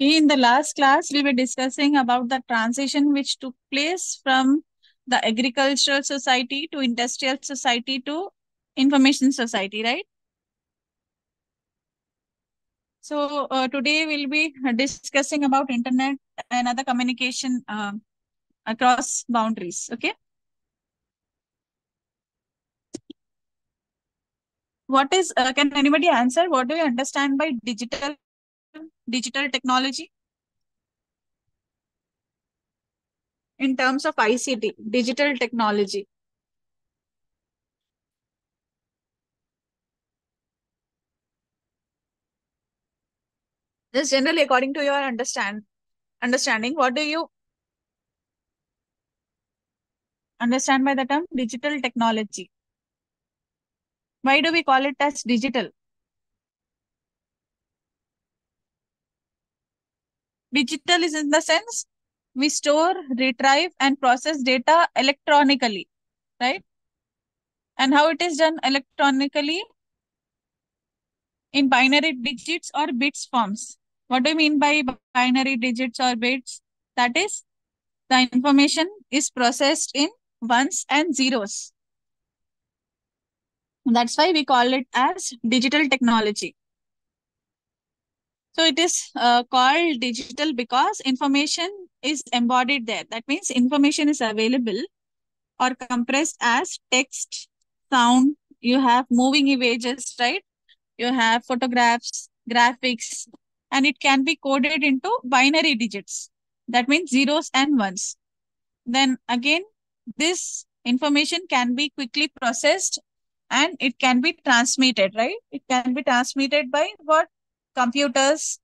Okay, in the last class, we were discussing about the transition which took place from the agricultural society to industrial society to information society, right? So today we'll be discussing about internet and other communication across boundaries. Okay, what is? Can anybody answer? What do you understand by digital technology in terms of ICT, digital technology? Just generally, according to your understanding, what do you understand by the term digital technology? Why do we call it as digital? Digital is in the sense we store, retrieve, and process data electronically, right? And how it is done electronically in binary digits or bits forms. What do you mean by binary digits or bits? That is, the information is processed in ones and zeros. That's why we call it as digital technology. So it is called digital because information is embodied there. That means information is available or compressed as text, sound. You have moving images, right? You have photographs, graphics, and it can be coded into binary digits. That means zeros and ones. Then again, this information can be quickly processed and it can be transmitted, right? It can be transmitted by what? Computers,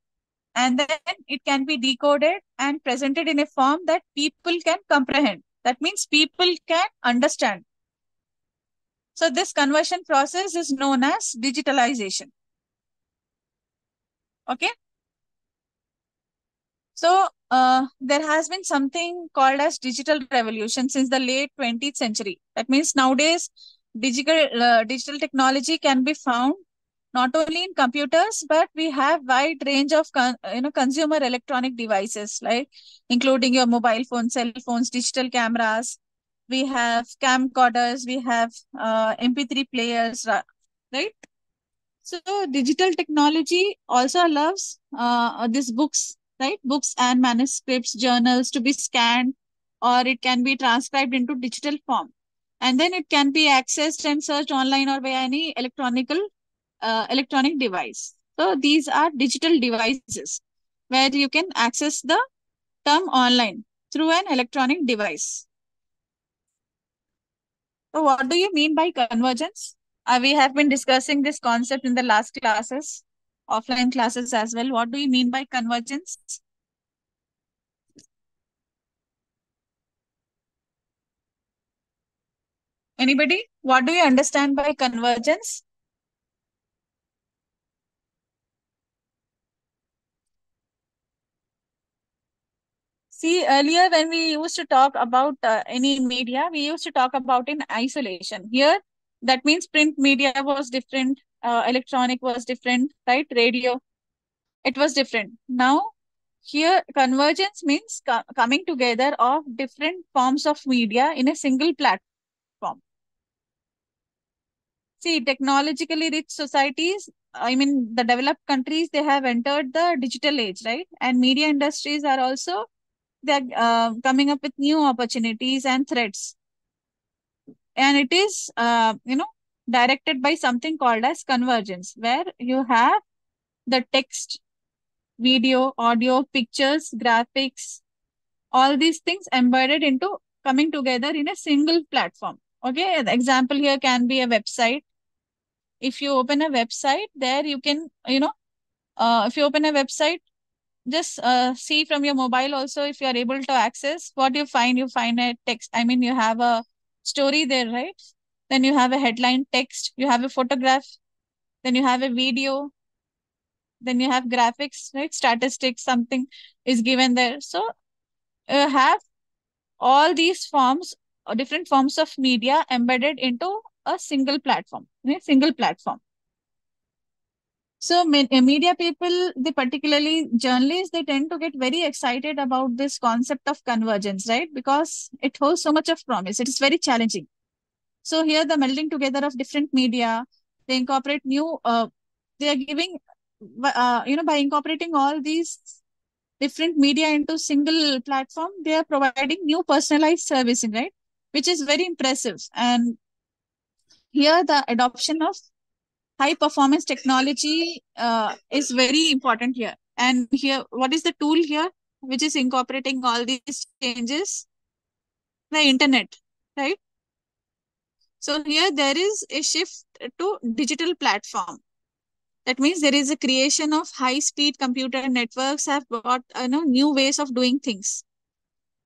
and then it can be decoded and presented in a form that people can comprehend. That means people can understand. So this conversion process is known as digitalization. Okay. So there has been something called as digital revolution since the late 20th century. That means nowadays digital technology can be found not only in computers, but we have wide range of consumer electronic devices, like including your mobile phone, cell phones, digital cameras. We have camcorders, we have MP3 players, right? So digital technology also allows these books, right? Books and manuscripts, journals to be scanned, or it can be transcribed into digital form. And then it can be accessed and searched online or via any electronic device. So these are digital devices where you can access the term online through an electronic device. So what do you mean by convergence? We have been discussing this concept in the last classes, offline classes as well. What do you mean by convergence? Anybody? What do you understand by convergence? See, earlier when we used to talk about any media, we used to talk about in isolation. Here, that means print media was different, electronic was different, right? Radio, it was different. Now, here, convergence means coming together of different forms of media in a single platform. See, technologically rich societies, I mean, the developed countries, they have entered the digital age, right? And media industries are also they're coming up with new opportunities and threats. And it is, directed by something called as convergence, where you have the text, video, audio, pictures, graphics, all these things embedded into coming together in a single platform. Okay, the example here can be a website. If you open a website, there you can, if you open a website, just see from your mobile also if you are able to access what you find a text. I mean, you have a story there, right? Then you have a headline text, you have a photograph, then you have a video, then you have graphics, right? Statistics, something is given there. So you have all these forms or different forms of media embedded into a single platform, right? Single platform. So media people, they particularly journalists, they tend to get very excited about this concept of convergence, right? Because it holds so much of promise. It is very challenging. So here the melding together of different media, they incorporate new, they are giving, by incorporating all these different media into single platform, they are providing new personalized servicing, right? Which is very impressive. And here the adoption of high performance technology is very important here. And here, what is the tool here which is incorporating all these changes? The internet, right? So here there is a shift to digital platform. That means there is a creation of high speed computer networks have brought new ways of doing things.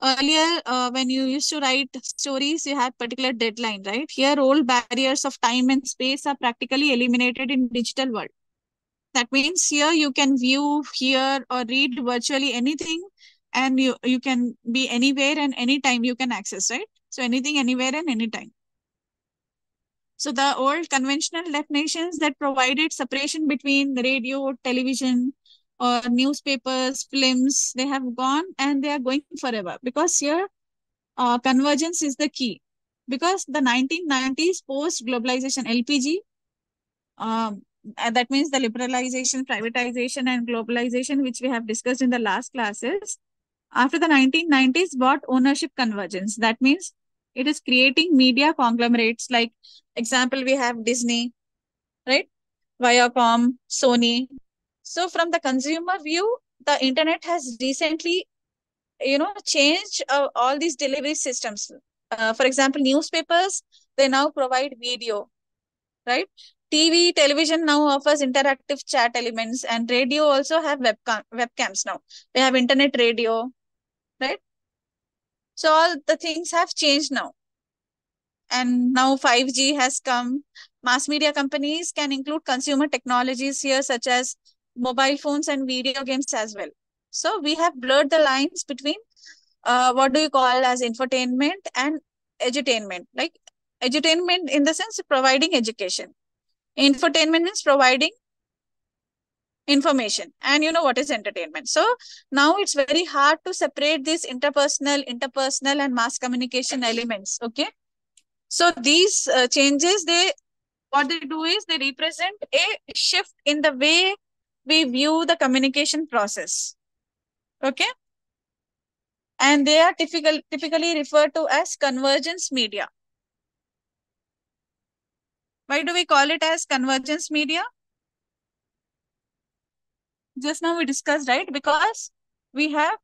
Earlier, when you used to write stories, you had particular deadline, right? Here, old barriers of time and space are practically eliminated in digital world. That means here you can view, hear, or read virtually anything, and you can be anywhere and anytime you can access, right? So anything, anywhere, and anytime. So the old conventional definitions that provided separation between the radio, television, or newspapers, films, they have gone and they are going forever because here convergence is the key. Because the 1990s post globalization LPG, that means the liberalization, privatization, and globalization, which we have discussed in the last classes. After the 1990s, brought ownership convergence. That means it is creating media conglomerates. Like example, we have Disney, right? Viacom, Sony. So from the consumer view, the internet has recently, changed all these delivery systems. For example, newspapers, they now provide video, right? TV, television now offers interactive chat elements, and radio also have webcams now. They have internet radio, right? So all the things have changed now. And now 5G has come. Mass media companies can include consumer technologies here, such as mobile phones and video games as well. So we have blurred the lines between what do you call as infotainment and edutainment. Like edutainment in the sense of providing education. Infotainment means providing information. And you know what is entertainment. So now it's very hard to separate these interpersonal and mass communication elements. Okay. So these changes, what they do is they represent a shift in the way we view the communication process. Okay. And they are typically referred to as convergence media. Why do we call it as convergence media? Just now we discussed, right? Because we have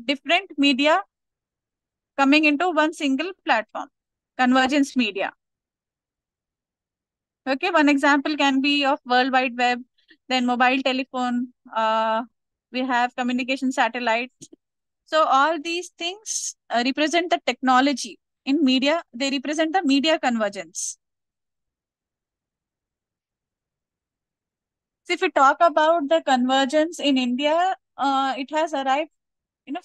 different media coming into one single platform, convergence media. Okay, one example can be of World Wide Web, then mobile telephone, we have communication satellites. So all these things represent the technology in media. They represent the media convergence. So if we talk about the convergence in India, it has arrived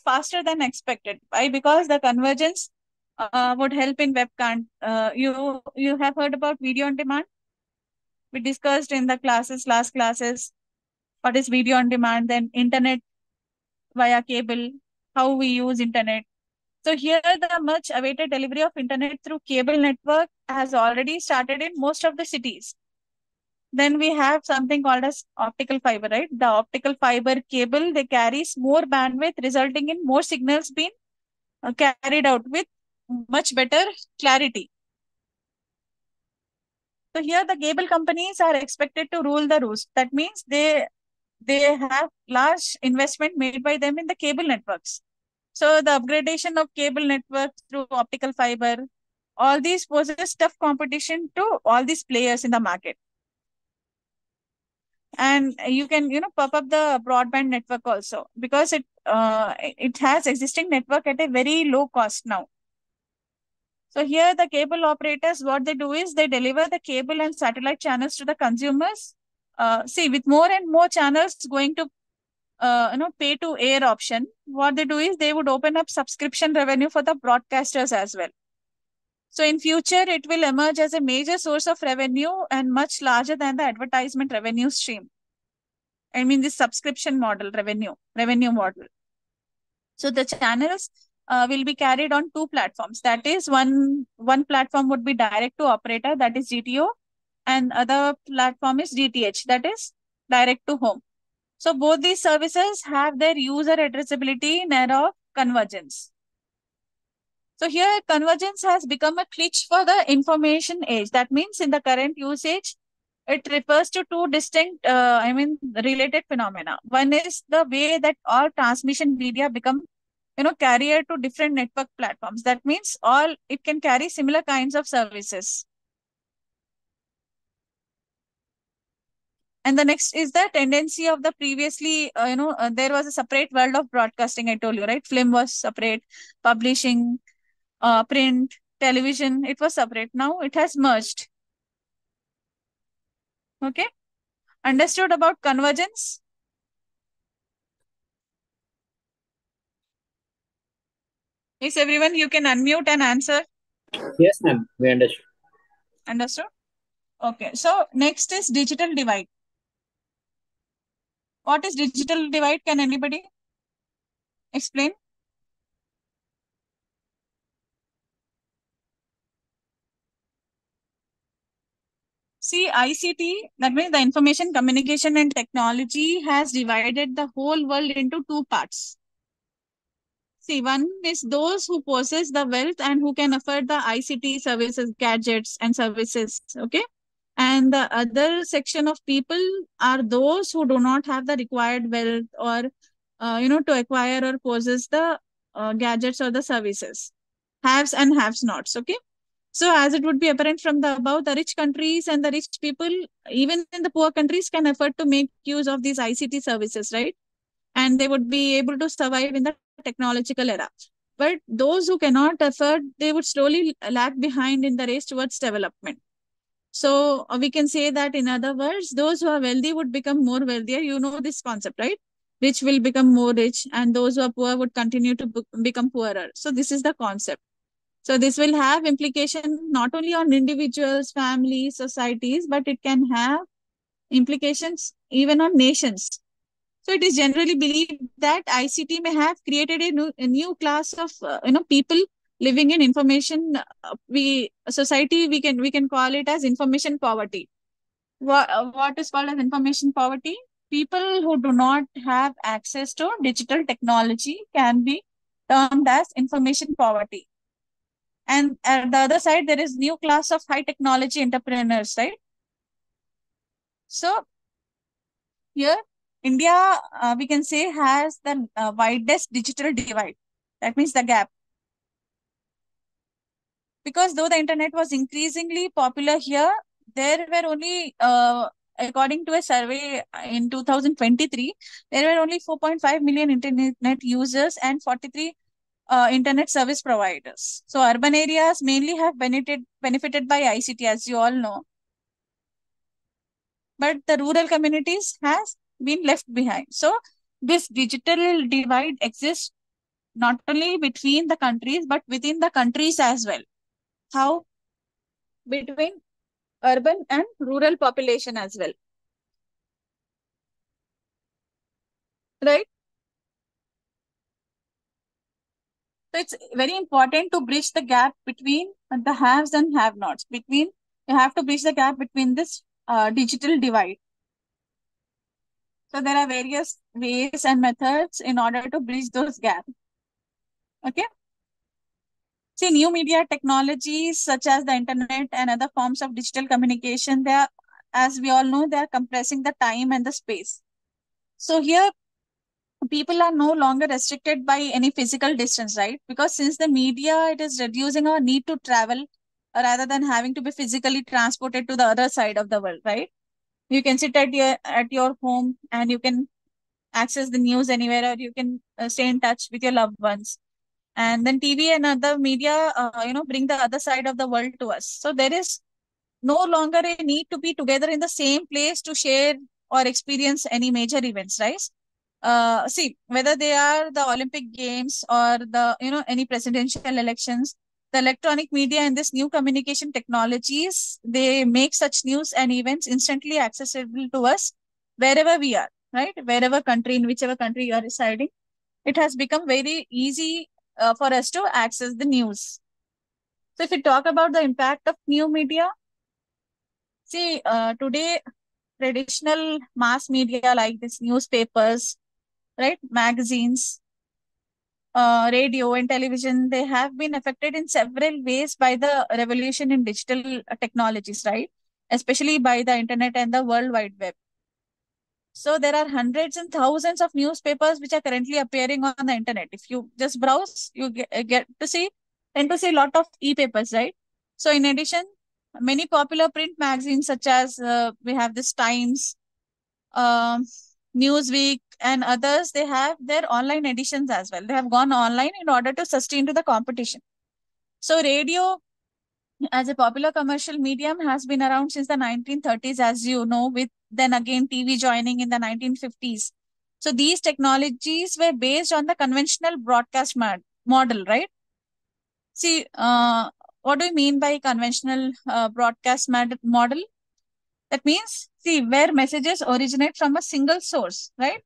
faster than expected. Why? Because the convergence would help in web content. You have heard about video on demand. We discussed in the last classes, what is video on demand, then internet via cable, how we use internet. So here the much awaited delivery of internet through cable network has already started in most of the cities. Then we have something called as optical fiber, right? The optical fiber cable, they carries more bandwidth, resulting in more signals being carried out with much better clarity. So here the cable companies are expected to rule the roost. That means they have large investment made by them in the cable networks. So the upgradation of cable network through optical fiber, all these poses tough competition to all these players in the market. And you can pop up the broadband network also because it has existing network at a very low cost now. So here the cable operators, what they do is they deliver the cable and satellite channels to the consumers. See, with more and more channels going to pay to air option, what they do is they would open up subscription revenue for the broadcasters as well. So in future, it will emerge as a major source of revenue and much larger than the advertisement revenue stream. I mean, this subscription model, revenue model. So the channels will be carried on two platforms. That is, one platform would be direct to operator, that is GTO, and other platform is DTH, that is direct to home. So both these services have their user addressability net of convergence. So here convergence has become a glitch for the information age. That means in the current usage, it refers to two distinct, related phenomena. One is the way that all transmission media become, carrier to different network platforms. That means all it can carry similar kinds of services. And the next is the tendency of the previously, there was a separate world of broadcasting. I told you, right? Film was separate, publishing, print, television, it was separate. Now it has merged. Okay. Understood about convergence? Is everyone, you can unmute and answer. Yes, ma'am. We understood. Understood? Okay. So next is digital divide. What is digital divide? Can anybody explain? See, ICT, that means the information communication and technology, has divided the whole world into two parts. See, one is those who possess the wealth and who can afford the ICT services, gadgets, and services. Okay. And the other section of people are those who do not have the required wealth or, to acquire or possess the gadgets or the services. Haves and haves nots. Okay. So, as it would be apparent from the above, the rich countries and the rich people, even in the poor countries, can afford to make use of these ICT services, right? And they would be able to survive in the technological era. But those who cannot afford, they would slowly lag behind in the race towards development. So we can say that, in other words, those who are wealthy would become more wealthier. You know this concept, right? Rich will become more rich, and those who are poor would continue to become poorer. So this is the concept. So this will have implication not only on individuals, families, societies, but it can have implications even on nations. So it is generally believed that ICT may have created a new class of people living in information. We society, we can call it as information poverty. What is called as information poverty? People who do not have access to digital technology can be termed as information poverty. And at the other side, there is new class of high technology entrepreneurs, right? So here, India, we can say, has the widest digital divide. That means the gap. Because though the internet was increasingly popular here, there were only, according to a survey in 2023, there were only 4.5 million internet users and 43 internet service providers. So urban areas mainly have benefited by ICT, as you all know, but the rural communities has been left behind. So this digital divide exists not only between the countries but within the countries as well. How? Between urban and rural population as well, right? So it's very important to bridge the gap between the haves and have nots. Between You have to bridge the gap between this digital divide. So there are various ways and methods in order to bridge those gaps. Okay. See, new media technologies such as the internet and other forms of digital communication, they are, as we all know, they are compressing the time and the space. So here, people are no longer restricted by any physical distance, right? Because since the media, it is reducing our need to travel rather than having to be physically transported to the other side of the world, right? You can sit at your home and you can access the news anywhere, or you can stay in touch with your loved ones. And then TV and other media, bring the other side of the world to us. So there is no longer a need to be together in the same place to share or experience any major events, right? See, whether they are the Olympic Games or the, any presidential elections, the electronic media and this new communication technologies, they make such news and events instantly accessible to us wherever we are, right? Wherever country, in whichever country you are residing, it has become very easy for us to access the news. So if we talk about the impact of new media, see, today traditional mass media like this newspapers, right, magazines, radio and television, they have been affected in several ways by the revolution in digital technologies, right? Especially by the internet and the World Wide Web. So there are hundreds and thousands of newspapers which are currently appearing on the internet. If you just browse, you get to see, tend to see a lot of e-papers, right? So in addition, many popular print magazines such as we have this Times, um, Newsweek, and others, they have their online editions as well. They have gone online in order to sustain to the competition. So radio as a popular commercial medium has been around since the 1930s, as you know, with then again TV joining in the 1950s. So these technologies were based on the conventional broadcast model, right? See, what do you mean by conventional broadcast model? That means, see, where messages originate from a single source, right?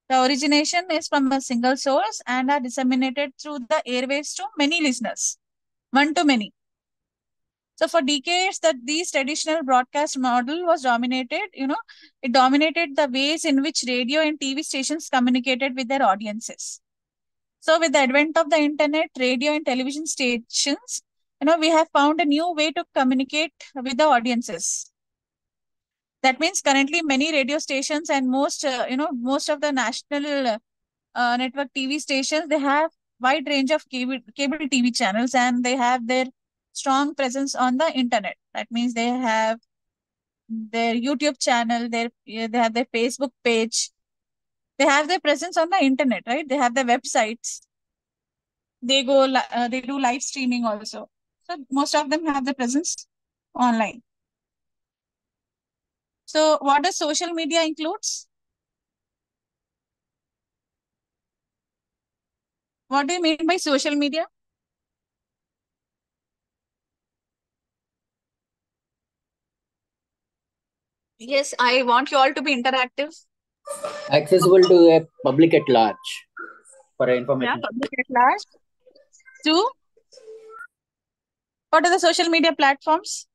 The origination is from a single source and are disseminated through the airwaves to many listeners, one to many. So for decades, that these traditional broadcast model was dominated, it dominated the ways in which radio and TV stations communicated with their audiences. So with the advent of the internet, radio and television stations, we have found a new way to communicate with the audiences. That means currently many radio stations and most of the national network TV stations, they have wide range of cable TV channels, and they have their strong presence on the internet. That means they have their YouTube channel, they have their Facebook page, they have their presence on the internet, right? They have their websites. They do live streaming also. So most of them have the presence online. So what does social media includes? What do you mean by social media? Yes, I want you all to be interactive. Accessible to a public at large for Yeah, information. public at large. Two, what are the social media platforms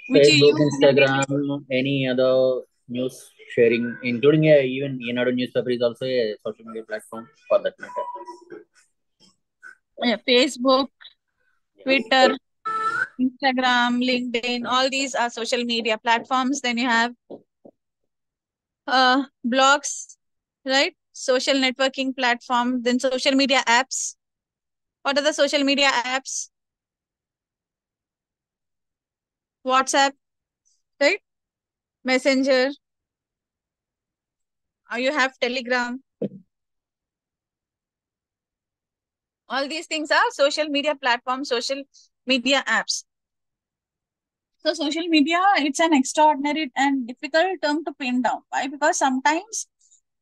which you Facebook, use in a daily? Instagram, any other news sharing, including even another newspaper is also a social media platform for that matter. Yeah, Facebook, Twitter, Instagram, LinkedIn, all these are social media platforms. Then you have blogs, right? Social networking platform, then social media apps. What are the social media apps? WhatsApp, right? Messenger. You have Telegram. All these things are social media platforms, social media apps. So social media, it's an extraordinary and difficult term to pin down. Why? Because sometimes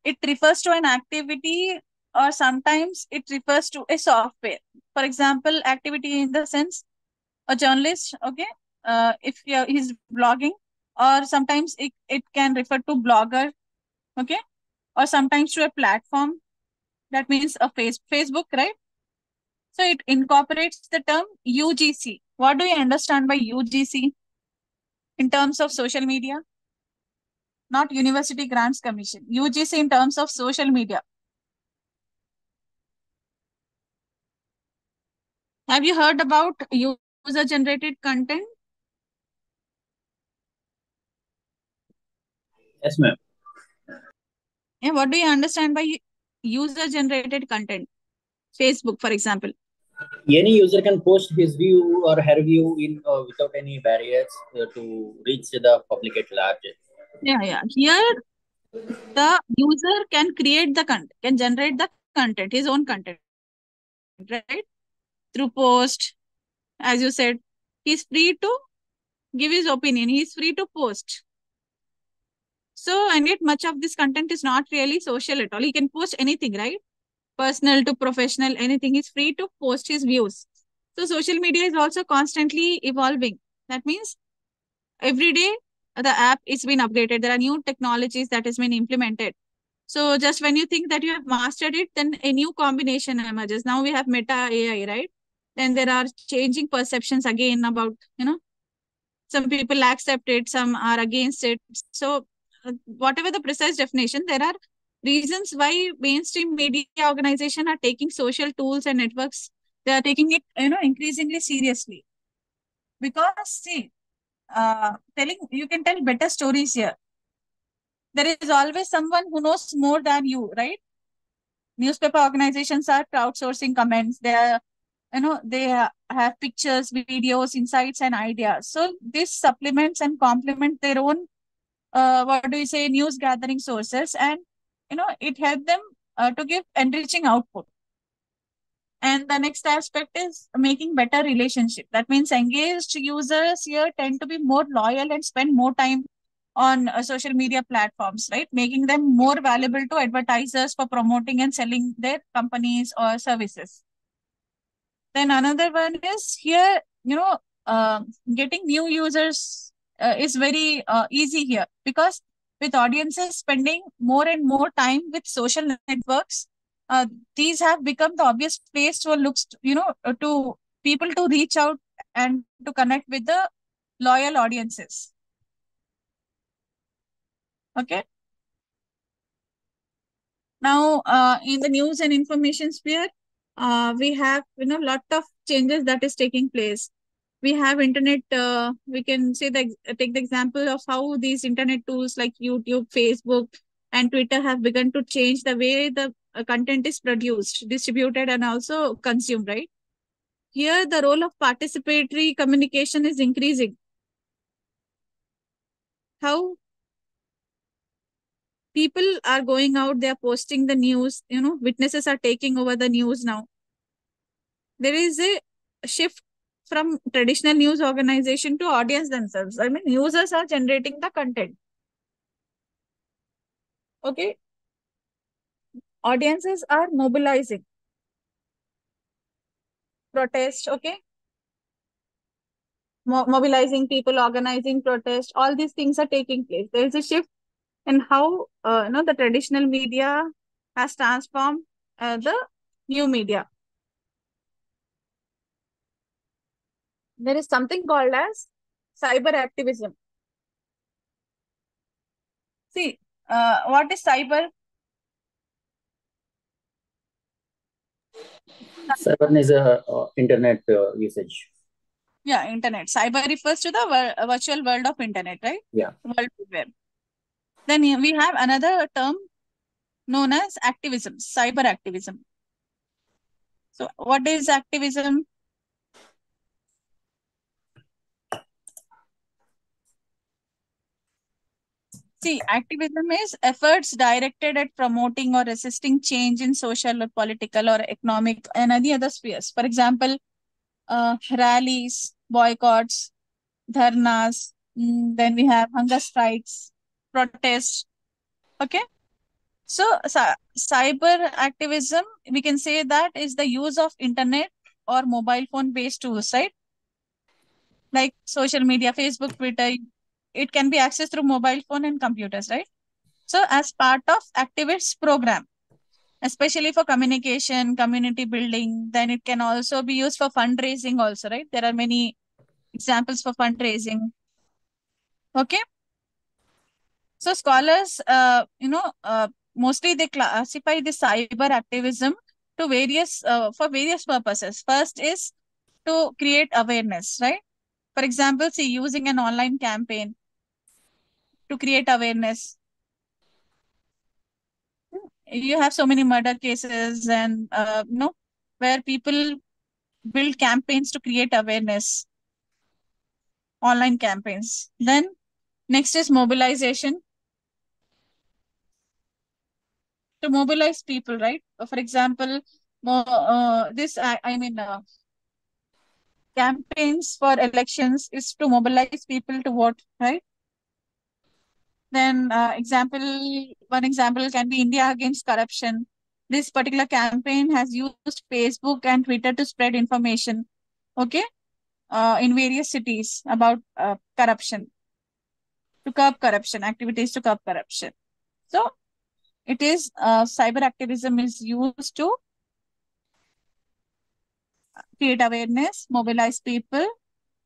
it refers to an activity, or sometimes it refers to a software. For example, activity in the sense a journalist, okay, if he's blogging, or sometimes it can refer to blogger, okay, or sometimes to a platform. That means a Facebook, right? So it incorporates the term UGC. What do you understand by UGC in terms of social media? Not University Grants Commission. UGC in terms of social media. Have you heard about user generated content? Yes, ma'am. Yeah, what do you understand by user generated content? Facebook, for example. Any user can post his view or her view in without any barriers to reach the public at large. Yeah, yeah. Here, the user can create the content, can generate the content, his own content, right? Through post, as you said, he's free to give his opinion. He's free to post. So, and yet much of this content is not really social at all. He can post anything, right? Personal to professional, anything. He's free to post his views. So social media is also constantly evolving. That means every day the app is been updated. There are new technologies that has been implemented. So just when you think that you have mastered it, then a new combination emerges. Now we have Meta AI, right? Then there are changing perceptions again about, some people accept it, some are against it. So whatever the precise definition, there are reasons why mainstream media organization are taking social tools and networks. They are taking it, increasingly seriously. Because see, telling you can tell better stories here. There is always someone who knows more than you, right? Newspaper organizations are crowdsourcing comments. They are, have pictures, videos, insights, and ideas. So this supplements and complement their own, what do you say, news gathering sources, and it helps them to give enriching output. And the next aspect is making better relationship. That means engaged users here tend to be more loyal and spend more time on social media platforms, right? Making them more valuable to advertisers for promoting and selling their companies or services. Then another one is here, getting new users is very easy here, because with audiences spending more and more time with social networks, uh, these have become the obvious place to looks, to people to reach out and to connect with the loyal audiences. Okay. Now, in the news and information sphere, we have lot of changes that is taking place. We have internet. We can say that take the example of how these internet tools like YouTube, Facebook, and Twitter have begun to change the way the content is produced, distributed, and also consumed. Right here, the role of participatory communication is increasing. How people are going out, they are posting the news. Witnesses are taking over the news now. There is a shift from traditional news organization to audience themselves. I mean, users are generating the content. Okay. Audiences are mobilizing. Protest, okay. Mobilizing people, organizing protest. All these things are taking place. There is a shift in how, the traditional media has transformed the new media. There is something called as cyber activism. See, what is cyber? Cyber is a internet usage. Yeah, internet. Cyber refers to the virtual world of internet, right? Yeah. World Web. Then we have another term known as activism, cyber activism. So what is activism? See, activism is efforts directed at promoting or resisting change in social or political or economic and any other spheres. For example, rallies, boycotts, dharnas, then we have hunger strikes, protests. Okay. So, cyber activism, we can say that is the use of internet or mobile phone based tools, right? Like social media, Facebook, Twitter, it can be accessed through mobile phone and computers, right? So, as part of activist program, especially for communication, community building, then it can also be used for fundraising also, right? There are many examples for fundraising. Okay. So scholars, mostly they classify the cyber activism to various for various purposes. First is to create awareness, right? For example, see, using an online campaign to create awareness. You have so many murder cases, and where people build campaigns to create awareness, online campaigns. Then next is mobilization, to mobilize people, right? For example, this I mean. Campaigns for elections is to mobilize people to vote, right? Then one example can be India against corruption. This particular campaign has used Facebook and Twitter to spread information, okay, in various cities about corruption. to curb corruption, activities to curb corruption. So it is cyber activism is used to create awareness, mobilize people,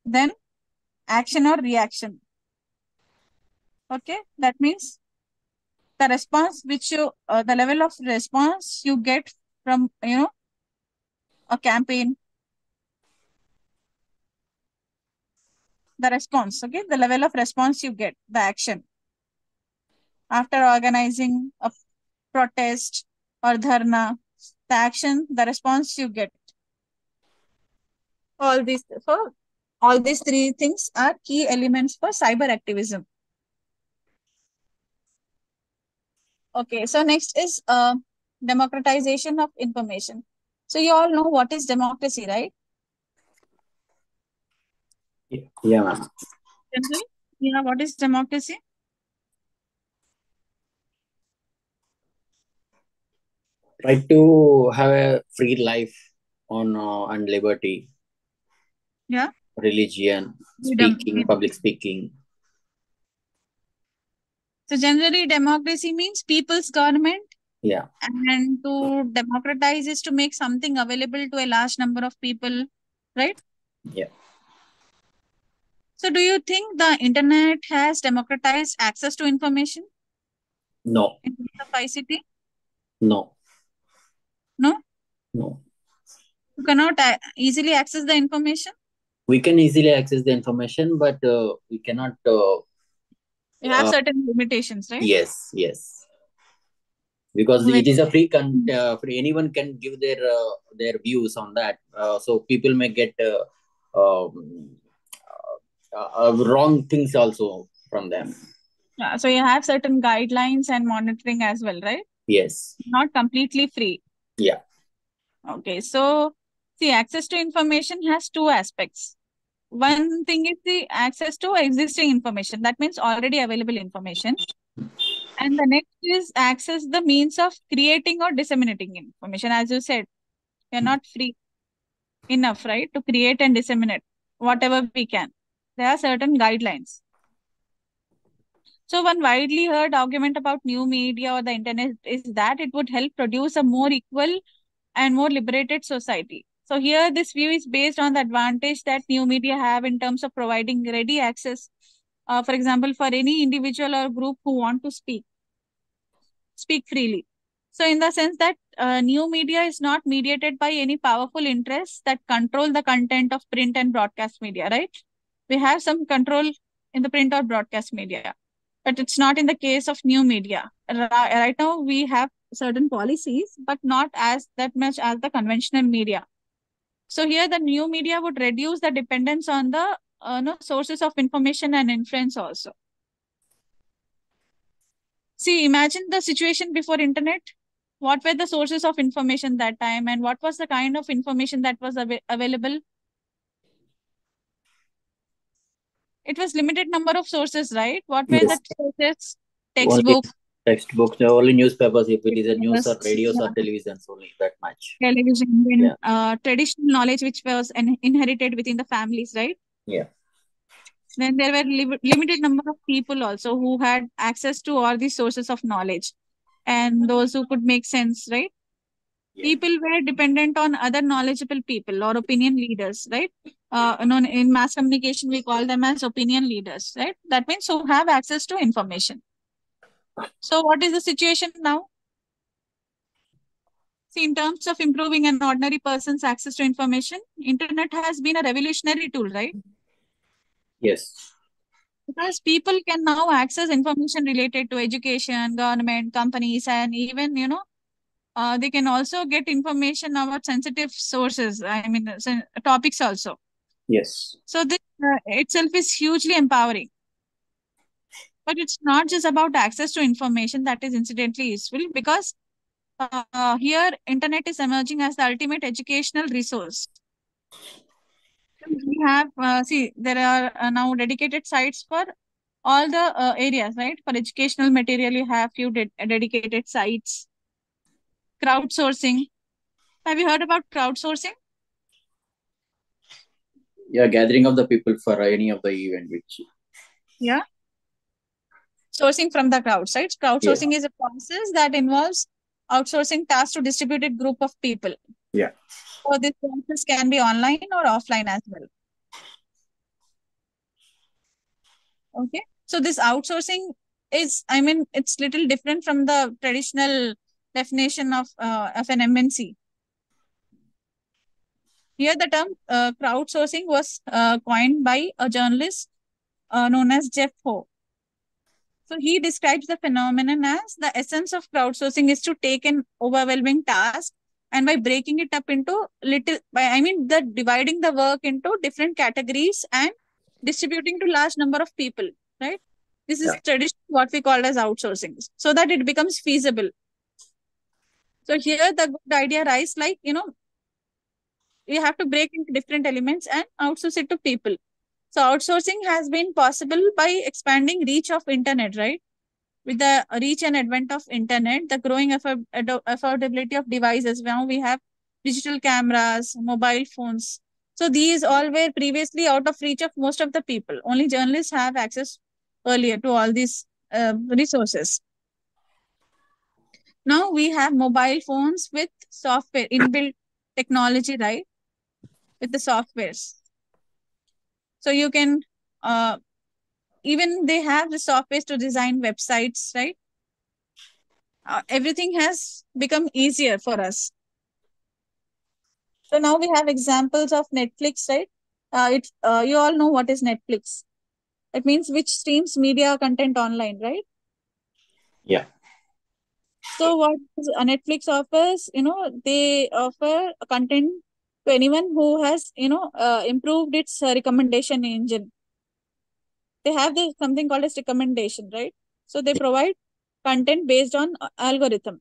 then action or reaction. Okay, that means the response which you, the level of response you get from, a campaign, the response, okay, the level of response you get, the action after organizing a protest or dharna, the action, the response you get. All these, so all these three things are key elements for cyber activism. Okay, so next is democratization of information. So you all know what is democracy, right? Yeah, ma'am. Generally, yeah, what is democracy? Right to have a free life on and liberty, Yeah, religion, freedom. speaking, public speaking. So generally, democracy means people's government, Yeah, and to democratize is to make something available to a large number of people, right? yeah. So do you think the internet has democratized access to information No, in terms of ICT? no, No, no. you cannot easily access the information. We can easily access the information, but we cannot. You have Uh, certain limitations, right? yes, yes. Because With it is a free, anyone can give their views on that. So people may get um, wrong things also from them. yeah, so you have certain guidelines and monitoring as well, right? Yes. Not completely free. Yeah. Okay, so see, access to information has two aspects. One thing is the access to existing information. That means already available information. And the next is access the means of creating or disseminating information. As you said, we are not free enough, right, to create and disseminate whatever we can. There are certain guidelines. So one widely heard argument about new media or the internet is that it would help produce a more equal and more liberated society. So here this view is based on the advantage that new media have in terms of providing ready access, for example, for any individual or group who want to speak freely. So in the sense that new media is not mediated by any powerful interests that control the content of print and broadcast media, right? We have some control in the print or broadcast media, but it's not in the case of new media. Right now, we have certain policies, but not as that much as the conventional media. So here, the new media would reduce the dependence on the no, sources of information and influence also. See, imagine the situation before internet. What were the sources of information that time, and what was the kind of information that was available? It was limited number of sources, right? What were the Yes. sources? Only Textbook, textbooks, only newspapers. If it is a news or papers, radios or yeah, televisions, only that much. television, then Yeah. traditional knowledge which was inherited within the families, right? Yeah. Then there were limited number of people also who had access to all these sources of knowledge, and those who could make sense, right? Yeah. People were dependent on other knowledgeable people or opinion leaders, right? In mass communication, we call them as opinion leaders, right? That means who have access to information. So what is the situation now? See, in terms of improving an ordinary person's access to information, internet has been a revolutionary tool, right? Yes. Because people can now access information related to education, government, companies, and even, they can also get information about sensitive sources. I mean, topics also. Yes. So this itself is hugely empowering. But it's not just about access to information that is incidentally useful because here internet is emerging as the ultimate educational resource. We have, see, there are now dedicated sites for all the areas, right? For educational material, you have few dedicated sites. Crowdsourcing. Have you heard about crowdsourcing? Yeah, gathering of the people for any of the event which. Yeah. sourcing from the crowd, right? Yeah. Crowdsourcing is a process that involves outsourcing tasks to distributed group of people. Yeah. So this process can be online or offline as well. Okay. So this outsourcing is, I mean, it's little different from the traditional definition of an MNC. Here, the term crowdsourcing was coined by a journalist known as Jeff Ho. So he describes the phenomenon as the essence of crowdsourcing is to take an overwhelming task and by breaking it up into little, by I mean the dividing the work into different categories and distributing to large number of people, right? This is Yeah. traditionally what we call as outsourcing, so that it becomes feasible. So here the good idea rise like, you have to break into different elements and outsource it to people. So outsourcing has been possible by expanding reach of internet, right? With the reach and advent of internet, the growing affordability of devices, now we have digital cameras, mobile phones. So these all were previously out of reach of most of the people. Only journalists have access earlier to all these resources. Now we have mobile phones with software, inbuilt technology, right? With the softwares. So you can, uh, even they have the softwares to design websites, right? Everything has become easier for us. So now we have examples of Netflix, right? You all know what is Netflix. It means which streams media content online, right? Yeah. So what Netflix offers, they offer a content to anyone who has, improved its recommendation engine. They have this something called as recommendation, right? So they provide content based on algorithm.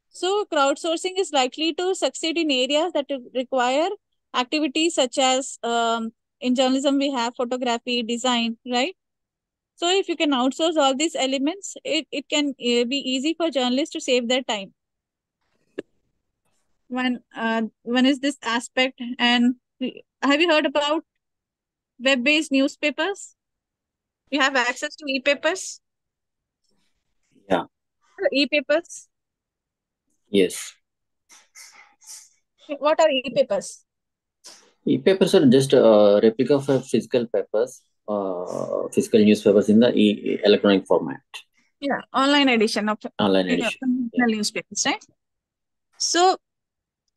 So crowdsourcing is likely to succeed in areas that require activities such as in journalism we have photography, design, right? So if you can outsource all these elements, it can be easy for journalists to save their time. One is this aspect, and have you heard about web-based newspapers? You have access to e-papers. Yeah. E-papers. Yes. What are e-papers? E-papers are just a replica of physical newspapers in the electronic format. Yeah, online edition of Online edition. Yeah. newspapers, right? So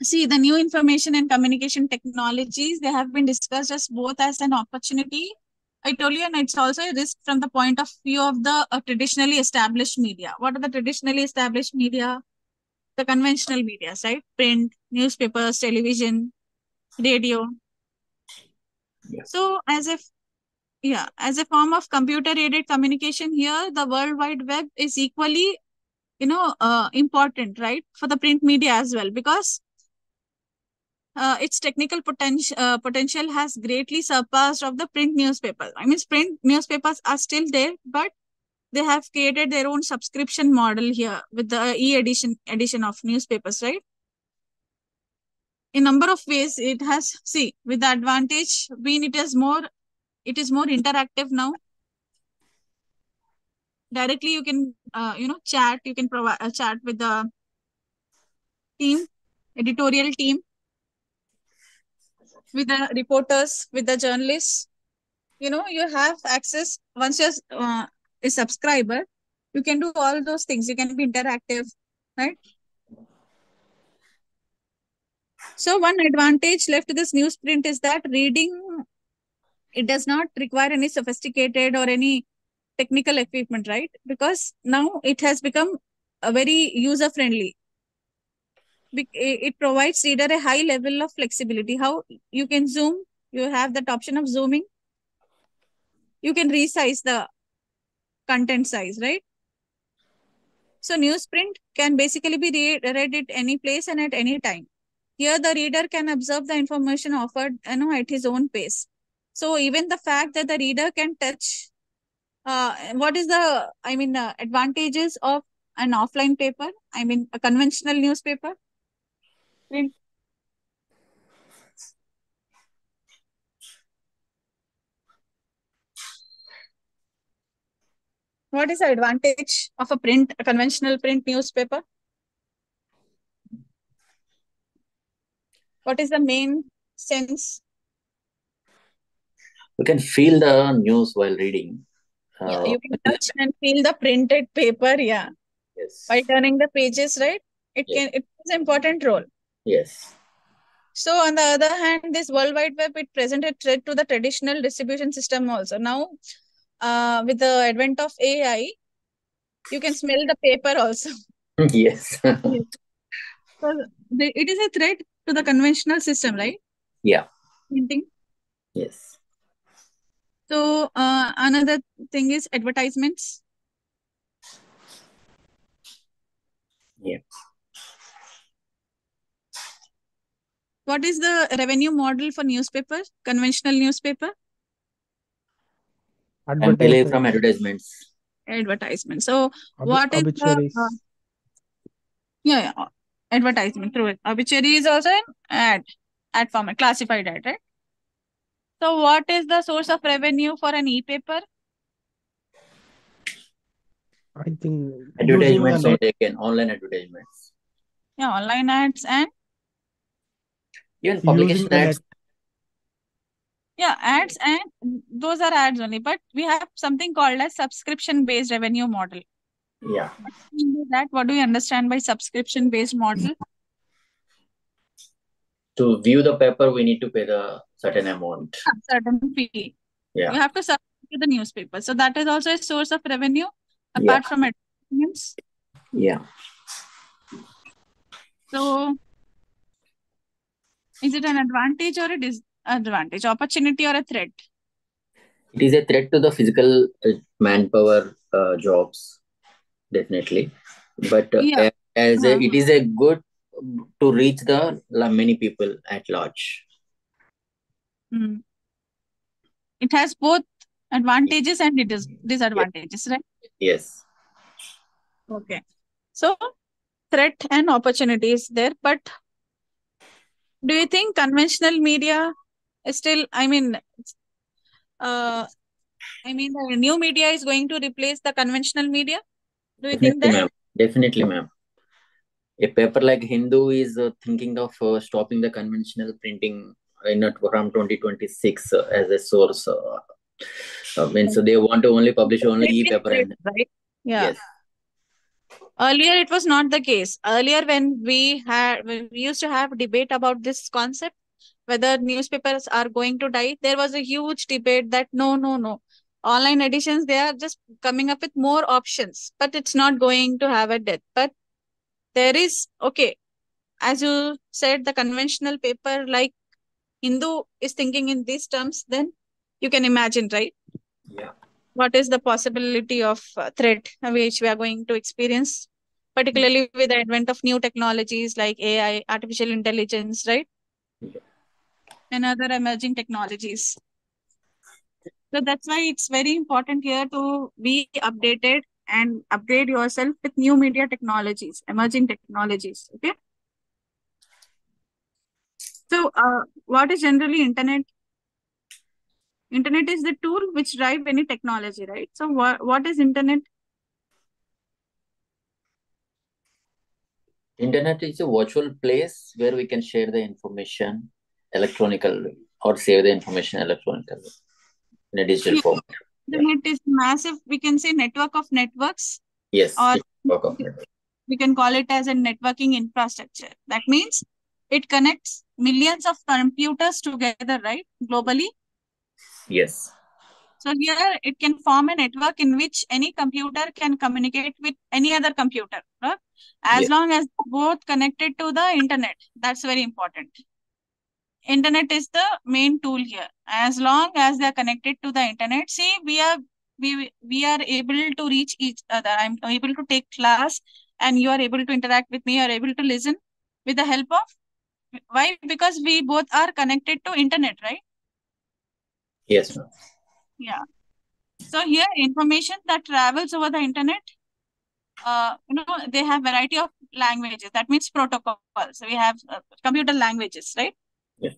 see, the new information and communication technologies, they have been discussed as both as an opportunity, I told you, and it's also a risk from the point of view of the traditionally established media. What are the traditionally established media? The conventional media, right? Print, newspapers, television, radio. Yeah. So as a form of computer-aided communication here, the World Wide Web is equally, important, right? For the print media as well, because its technical potential has greatly surpassed of the print newspaper. I mean, print newspapers are still there, but they have created their own subscription model here with the edition of newspapers, right? In number of ways, it has with the advantage being it is more interactive now. Directly, you can chat. You can provide a chat with the team, editorial team, with the reporters, with the journalists. You have access once you're a subscriber. You can do all those things. You can be interactive, right? So one advantage left to this newsprint is that reading, it does not require any sophisticated or any technical equipment, right? Because now it has become a very user friendly. It provides reader a high level of flexibility. How you can zoom, you have that option of zooming. You can resize the content size, right? So newsprint can basically be read at any place and at any time. Here, the reader can absorb the information offered, at his own pace. So even the fact that the reader can touch, what is the, advantages of an offline paper? I mean, a conventional newspaper. Print. What is the advantage of a conventional print newspaper? What is the main sense? We can feel the news while reading. Yeah, you can It is- touch and feel the printed paper. Yeah, by yes, turning the pages, right? yes, It plays an important role. yes. So on the other hand, this World Wide Web, it presents a threat to the traditional distribution system also. Now, with the advent of AI, you can smell the paper also. Yes. Yes. So it is a threat to the conventional system, right? Yeah. Printing. Yes. So another thing is advertisements. Yeah. What is the revenue model for newspaper, conventional newspaper? Entirely from Advertisements, advertisements. Advertisement. So what is the obituaries. advertisement through it? Obituary is also an ad format, classified ad, right? So what is the source of revenue for an e-paper? I think using the Advertisements only net. again, online advertisements. Yeah, online ads and Even Using publication the net. ads. yeah, ads and those are ads only. But we have something called as subscription-based revenue model. Yeah. What do you mean by that? What do you understand by subscription-based model? To view the paper, we need to pay the certain amount. A certain fee. Yeah. You have to subscribe to the newspaper. So that is also a source of revenue Yeah. apart from advertisements. Yeah. So is it an advantage or a disadvantage, opportunity or a threat? It is a threat to the physical manpower jobs, definitely. But Yeah. it is a good to reach the many people at large. Mm. It has both advantages and disadvantages, right? Yes. Okay. So threat and opportunities there, but do you think conventional media is still, uh, the new media is going to replace the conventional media? Do you think Definitely, that? ma'am. Definitely, ma'am. A paper like Hindu is thinking of stopping the conventional printing from 2026 as a source. Means they want to only publish only It is e-paper great, and right? Yeah. yes, Earlier, it was not the case. Earlier, when we used to have debate about this concept, whether newspapers are going to die, there was a huge debate that no, no, no. Online editions, they are just coming up with more options, but it's not going to have a death. But there is, okay, as you said, the conventional paper like Hindu is thinking in these terms, then you can imagine, right? yeah, What is the possibility of threat which we are going to experience, particularly with the advent of new technologies like AI, artificial intelligence, right? yeah. And other emerging technologies. So that's why it's very important here to be updated and upgrade yourself with new media technologies, emerging technologies. Okay. So what is generally internet? Internet is the tool which drive any technology, right? So what is internet? Internet is a virtual place where we can share the information electronically or save the information electronically in a digital Yeah, form. Yeah. internet is massive. We can say network of networks, Yes, or it's work of it. we can call it as a networking infrastructure. That means it connects millions of computers together, right? Globally. Yes, So here it can form a network in which any computer can communicate with any other computer, right? As yes, long as both connected to the internet. That's very important. Internet is the main tool here. As long as they are connected to the internet, see, we are able to reach each other. I'm able to take class, and you are able to interact with me. You are able to listen with the help of why? Because we both are connected to internet, right? yes, ma'am. Yeah. So here, information that travels over the internet, they have variety of languages. That means protocols. We have computer languages, right? Yes.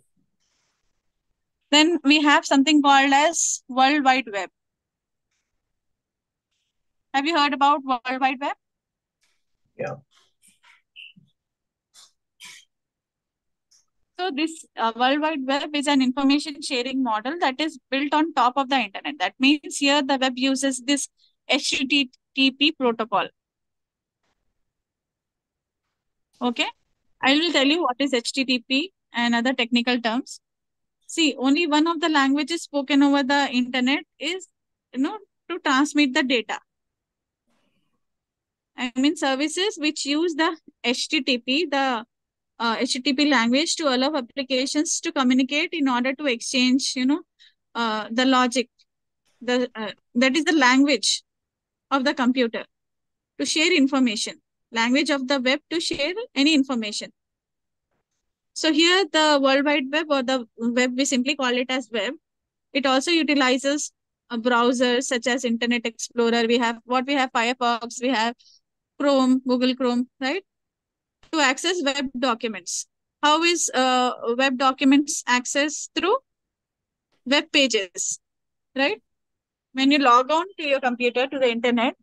Then we have something called as World Wide Web. Have you heard about World Wide Web? Yeah. So this World Wide Web is an information sharing model that is built on top of the internet. That means here the web uses this HTTP protocol. Okay, I will tell you what is HTTP and other technical terms. See, only one of the languages spoken over the internet is, to transmit the data. I mean, services which use the HTTP, the HTTP language to allow applications to communicate in order to exchange, the logic, that is the language of the computer to share information, language of the web to share any information. So here the World Wide Web or the web, we simply call it as web. It also utilizes a browser such as Internet Explorer. We have Firefox, we have Chrome, Google Chrome, right? To access web documents. How is web documents accessed? Through web pages, right? When you log on to your computer to the internet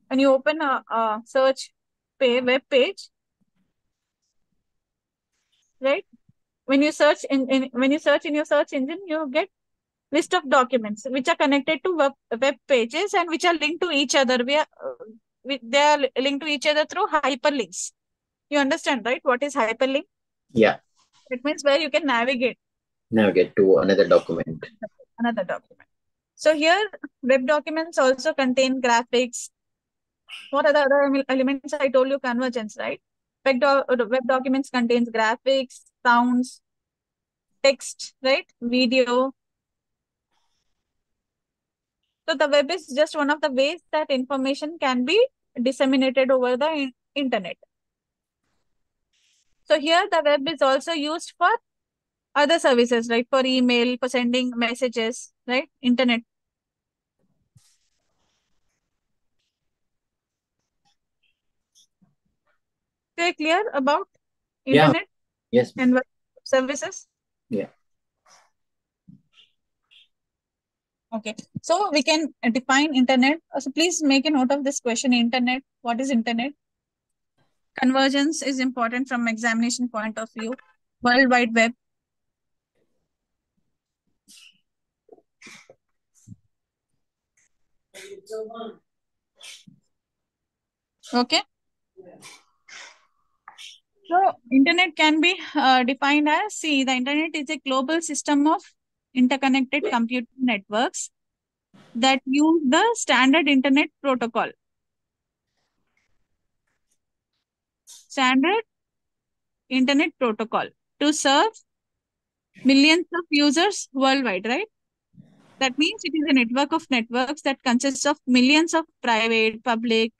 and you open a search web page, right? When you search when you search in your search engine, you get list of documents which are connected to web pages and which are linked to each other. They are linked to each other through hyperlinks. You understand, right? What is hyperlink? Yeah. It means where you can navigate to another document. So here, web documents also contain graphics. What are the other elements? I told you convergence, right? Web documents contains graphics, sounds, text, right? Video. So the web is just one of the ways that information can be disseminated over the internet. So here the web is also used for other services, like for email, for sending messages, right? Internet. Are you clear about internet? Yes. And web services? Yeah. Okay. So we can define internet. So please make a note of this question. Internet. What is internet? Convergence is important from examination point of view. World Wide Web. Okay. So internet can be defined as, the internet is a global system of interconnected computer networks that use the standard internet protocol. Standard internet protocol to serve millions of users worldwide, right? That means it is a network of networks that consists of millions of private, public,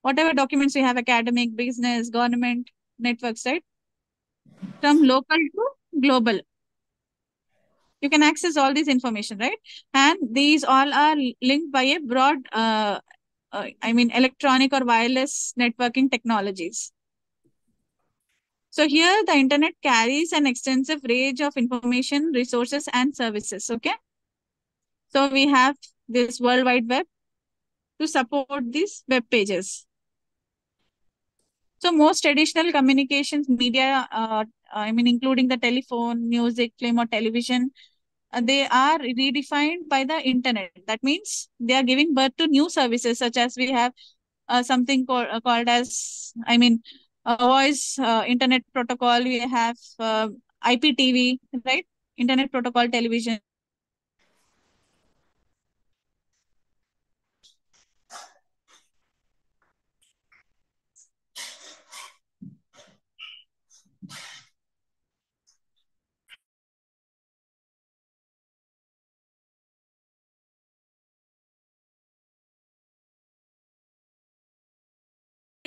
whatever documents we have, academic, business, government networks, right? From local to global. You can access all this information, right? And these all are linked by a broad, electronic or wireless networking technologies. So here the internet carries an extensive range of information, resources, and services, okay? So we have this World Wide Web to support these web pages. So most traditional communications media, including the telephone, music, film, or television, they are redefined by the internet. That means they are giving birth to new services, such as we have something called as, voice internet protocol. We have IPTV, right? Internet protocol television.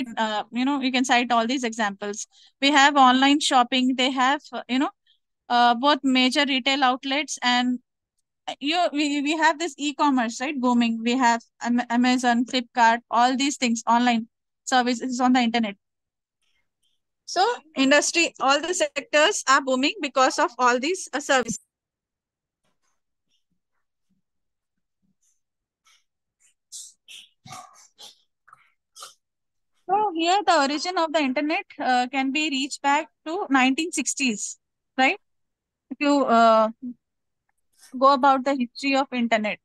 You can cite all these examples. We have online shopping. They have, both major retail outlets and we have this e-commerce, right? Booming. We have Amazon, Flipkart, all these things, online services on the internet. So industry, all the sectors are booming because of all these services. here the origin of the internet can be reached back to 1960s, right? If you go about the history of internet.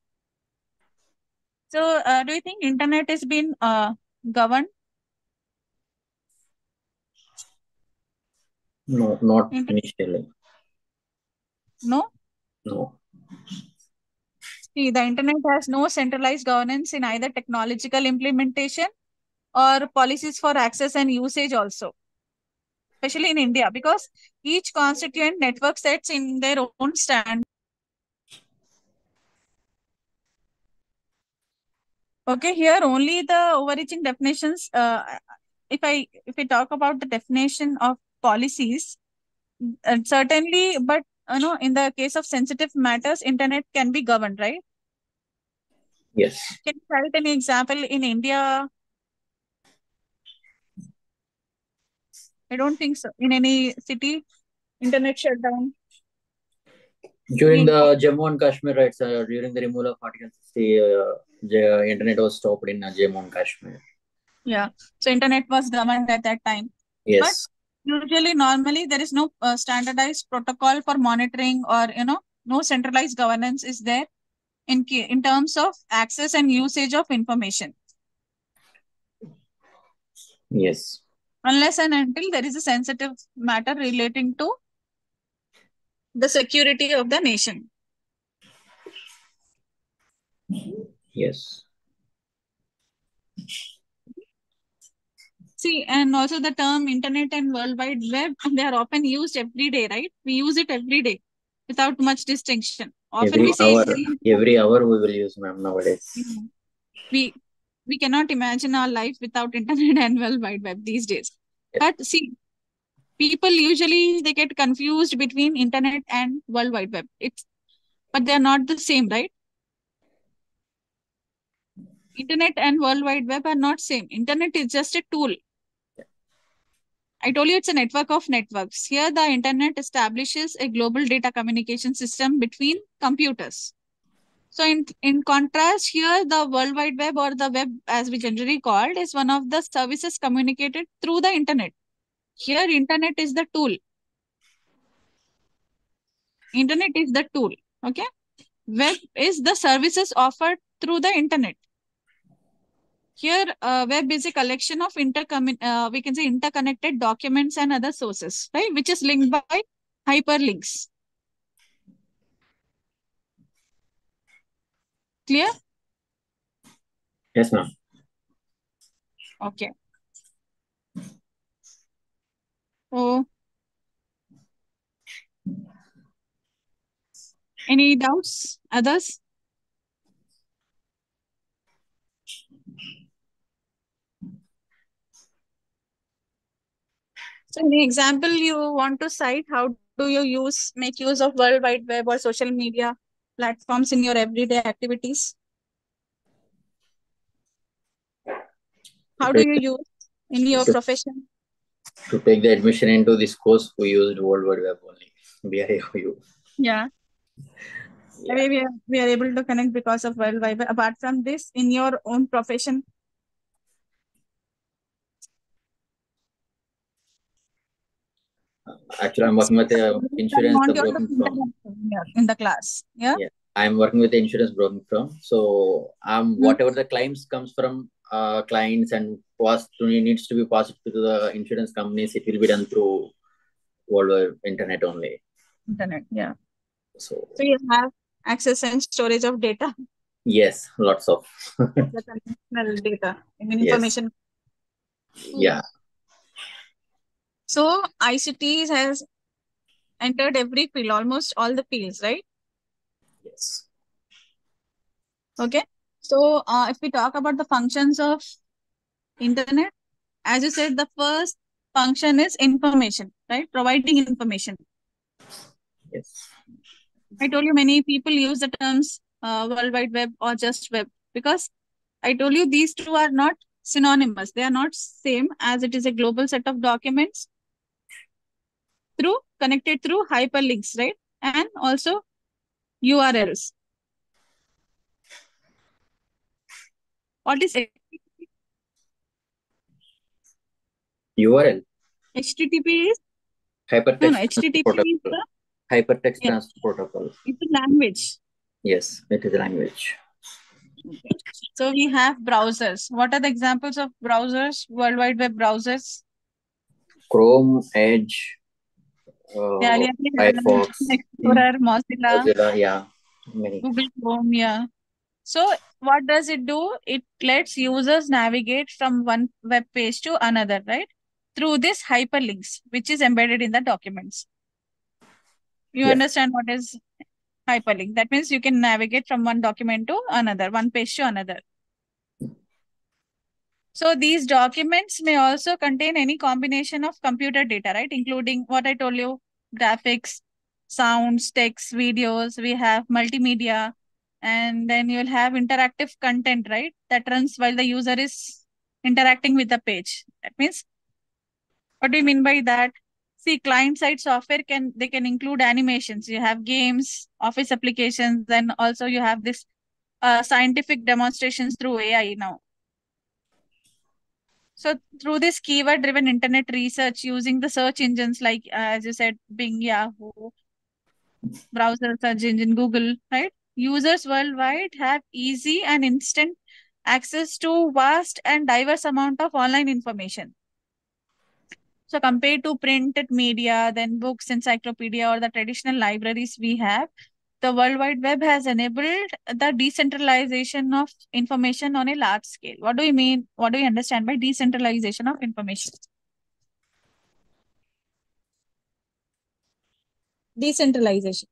So, do you think internet has been governed? No, not Internet? initially. No. No. See, the internet has no centralized governance in either technological implementation or policies for access and usage also, especially in India, because each constituent network sets in their own stand. Okay, here only the overreaching definitions. If we talk about the definition of policies, certainly, but in the case of sensitive matters, internet can be governed, right? Yes. Can you cite any example in India? I don't think so. In any city, internet shutdown. During Any- the Jammu and Kashmir riots, during the removal of Article 60, the internet was stopped in Jammu and Kashmir. Yeah. So internet was governed at that time. But Yes. usually, normally, there is no standardized protocol for monitoring, or no centralized governance is there in terms of access and usage of information, Yes. unless and until there is a sensitive matter relating to the security of the nation. Yes. See, and also the term internet and world wide web, they are often used every day, right? We use it every day without much distinction. Often Every we say hour, internet. every hour we will use, ma'am, nowadays. Yeah. we we cannot imagine our life without internet and world wide web these days. Yes. But see, people usually they get confused between internet and world wide web. But they are not the same, right? Internet and world wide web are not same. Internet is just a tool. I told you it's a network of networks. Here, the internet establishes a global data communication system between computers. So, in contrast, here the World Wide Web, or the web as we generally called, is one of the services communicated through the internet. Here, internet is the tool. Internet is the tool. Okay. Web is the services offered through the internet. Here, web is a collection of we can say interconnected documents and other sources, right? Which is linked by hyperlinks. Clear? Yes, ma'am. Okay. So, any doubts? Others? So, any example you want to cite? How do you make use of World Wide Web or social media platforms in your everyday activities? How do To you use in your to, profession? to take the admission into this course, we used World Wide Web only. BIOU. Yeah. Yeah. We are able to connect because of World Wide Web. Apart from this, in your own profession, Actually, I'm working with a insurance want you to broking firm. in the class. Yeah. Yeah, I'm working with the insurance broking firm. So Hmm. whatever the claims comes from clients and needs to be passed to the insurance companies, it will be done through World Wide Internet only. Internet. Yeah. So So you have access and storage of data, yes, lots of the conventional data, I mean yes, information. yeah, So ICT has entered every field, almost all the fields, right? yes, Okay. So if we talk about the functions of internet, as you said, the first function is information, right? Providing information. yes, I told you many people use the terms World Wide Web or just web, because I told you these two are not synonymous. They are not same, as it is a global set of documents connected through hyperlinks, right? And also URLs. What is URL. HTTP is Hypertext no Transfer HTTP is Protocol. the Hypertext yeah, Transfer Protocol. it's a language. Yes, it is a language. Okay. So we have browsers. What are the examples of browsers? World Wide Web browsers. Chrome, Edge, Yeah, earlier we had Firefox, Explorer, Mozilla, Mozilla, yeah, many. Google Chrome. Yeah. So what does it do? It lets users navigate from one web page to another, right? Through this hyperlinks, which is embedded in the documents. You Yeah. understand what is hyperlink? That means you can navigate from one document to another, one page to another. So these documents may also contain any combination of computer data, right? Including what I told you, graphics, sounds, text, videos. We have multimedia, and then you'll have interactive content, right? That runs while the user is interacting with the page. That means, what do you mean by that? See, client-side software can include animations. You have games, office applications, then also you have this scientific demonstrations through AI now. So through this keyword-driven internet research using the search engines like, as you said, Bing, Yahoo, browser search engine, Google, right? Users worldwide have easy and instant access to vast and diverse amount of online information. So compared to printed media, then books, encyclopedia, or the traditional libraries we have, the World Wide Web has enabled the decentralization of information on a large scale. What do you mean? What do you understand by decentralization of information? Decentralization.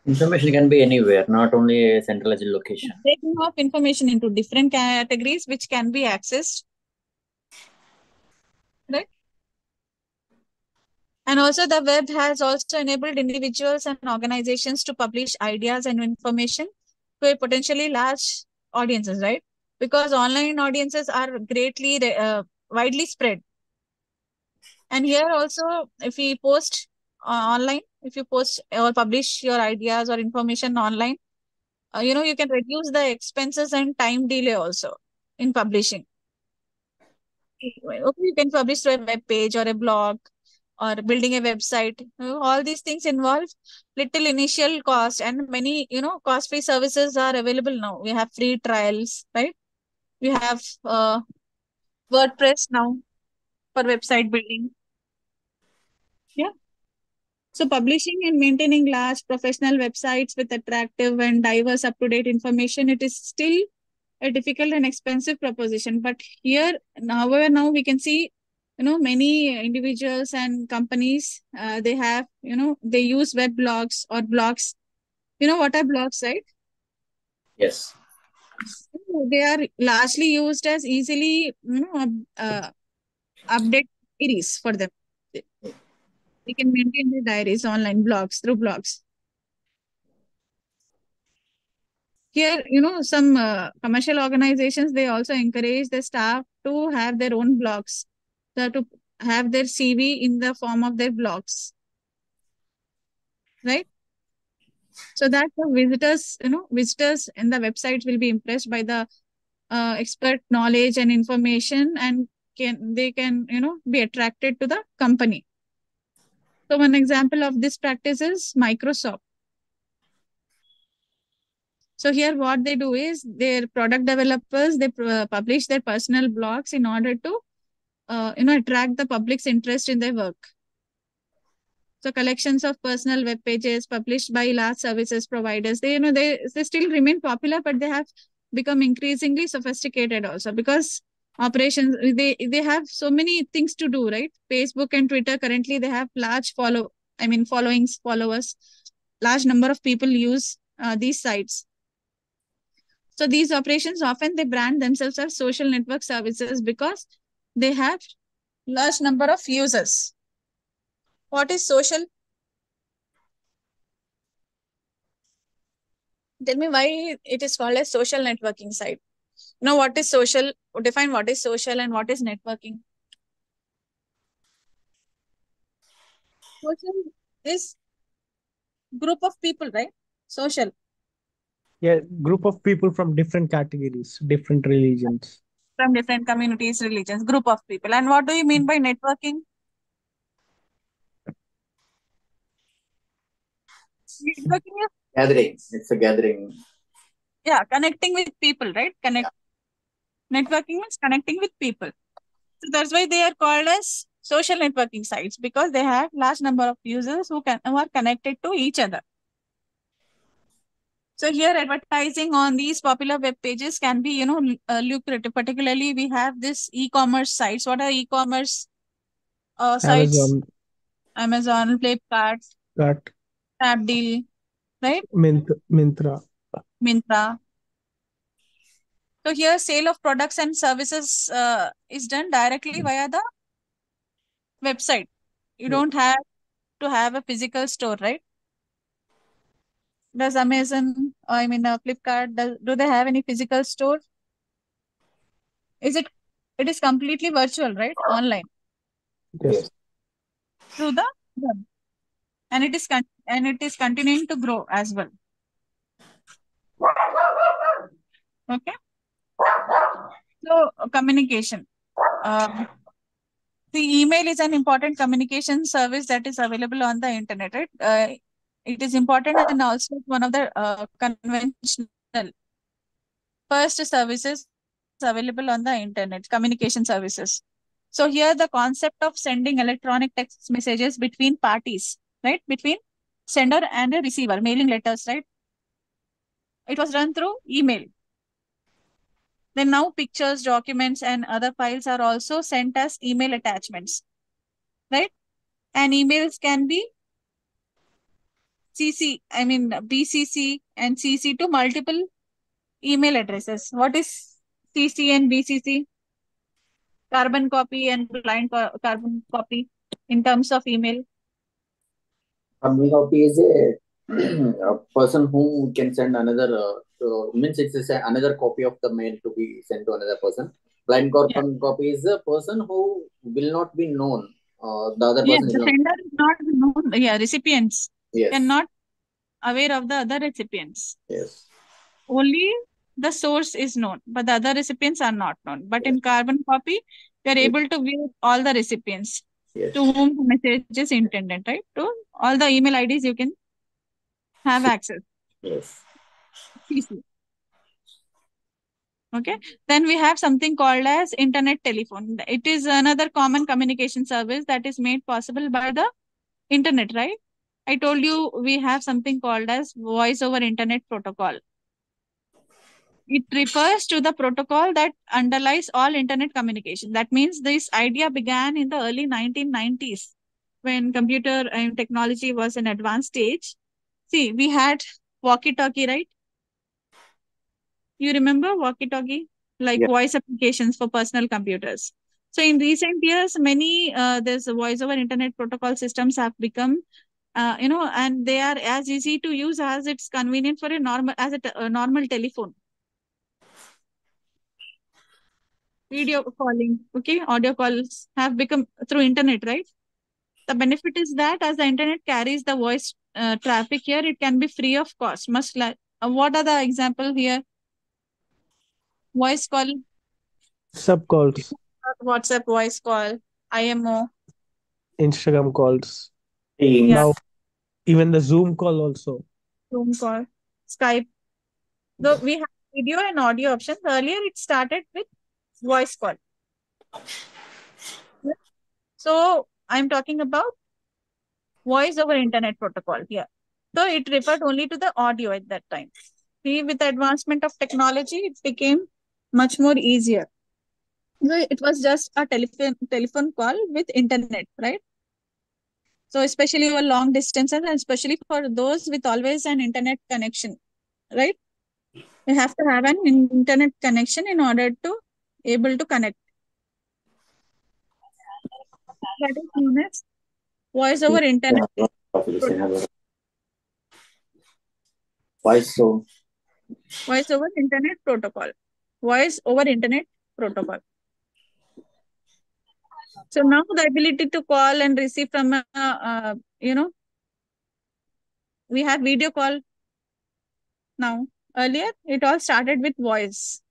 Information can be anywhere, not only a centralized location. Breaking of information into different categories which can be accessed, right? And also the web has also enabled individuals and organizations to publish ideas and information to a potentially large audiences, right? Because online audiences are greatly widely spread. And here also, if we post online, if you post or publish your ideas or information online, you can reduce the expenses and time delay also in publishing. Okay, you can publish through a web page or a blog or building a website. All these things involve little initial cost, and many, cost-free services are available now. We have free trials, right? We have WordPress now for website building. Yeah. So publishing and maintaining large professional websites with attractive and diverse up-to-date information, it is still a difficult and expensive proposition. But here, however, now we can see, many individuals and companies, they have, they use web blogs or blogs. You know what are blogs, right? Yes. So they are largely used as easily, update diaries for them. They can maintain their diaries online blogs through blogs. Here, some commercial organizations, they also encourage the staff to have their own blogs, to have their CV in the form of their blogs, right? So that the visitors in the website will be impressed by the expert knowledge and information, and they can, be attracted to the company. So one example of this practice is Microsoft. So here what they do is their product developers, they publish their personal blogs in order to attract the public's interest in their work. So collections of personal web pages published by large services providers, they still remain popular, but they have become increasingly sophisticated also, because operations, they have so many things to do, right? Facebook and Twitter currently they have large followers, large number of people use these sites. So these operations often they brand themselves as social network services because they have large number of users. What is social? Tell me why it is called a social networking site. What is social? Define what is social and what is networking. Social is group of people, right? Social. Yeah, group of people from different categories, different religions. from different communities, religions, group of people. And what do you mean by networking? Networking is Gathering. It's a gathering. connecting with people, right? Networking means connecting with people. So that's why they are called as social networking sites, because they have large number of users who are connected to each other. So here advertising on these popular web pages can be, lucrative. Particularly we have this e-commerce sites. What are e-commerce sites? Amazon, Flipkart, That Snapdeal, right? Mintra. Myntra. So here sale of products and services is done directly via the website. You don't have to have a physical store, right? Does Amazon, Flipkart, do they have any physical store? It is completely virtual, right? Online Yes. through the web. And it is continuing to grow as well. Okay. So communication. The email is an important communication service that is available on the internet, right? It is important and also one of the conventional first services available on the internet, communication services. So here the concept of sending electronic text messages between parties, right? Between sender and a receiver, mailing letters, right? It was done through email. Then now pictures, documents, and other files are also sent as email attachments, right? And emails can be BCC and CC to multiple email addresses. What is CC and BCC? Carbon copy and blind carbon copy in terms of email. Carbon copy is a person who can send another, means it's another copy of the mail to be sent to another person. Blind carbon copy is a person who will not be known. The other person is the not. sender is not known. Recipients Yes. cannot aware of the other recipients. Yes. Only the source is known, but the other recipients are not known. But in carbon copy, we are able to view all the recipients to whom the message is intended, right? To all the email IDs you can have access. Yes. CC. Okay. Then we have something called as internet telephone. It is another common communication service that is made possible by the internet, right? I told you we have something called as voice over internet protocol. It refers to the protocol that underlies all internet communication. That means this idea began in the early 1990s when computer technology was an advanced stage. See, we had walkie-talkie, right? You remember walkie-talkie? Like voice applications for personal computers. So in recent years, many there's voice over internet protocol systems have become, and they are as easy to use as it's convenient for a normal telephone. Video calling, okay, audio calls have become through internet, right? The benefit is that as the internet carries the voice traffic here, it can be free of cost. What are the example here? Voice call, Sub calls, WhatsApp voice call, IMO, Instagram calls. yeah, Now even the Zoom call also. Zoom call, Skype. So we have video and audio options. Earlier, it started with voice call. So I'm talking about voice over internet protocol here. So it referred only to the audio at that time. See, with the advancement of technology, it became much more easier. So it was just a telephone call with internet, right? So especially over long distances and especially for those with always an internet connection, right? You have to have an internet connection in order to able to connect. That is known as voice over internet. Voice Over internet protocol. Voice over internet protocol. So now the ability to call and receive from we have video call now. Earlier, it all started with voice.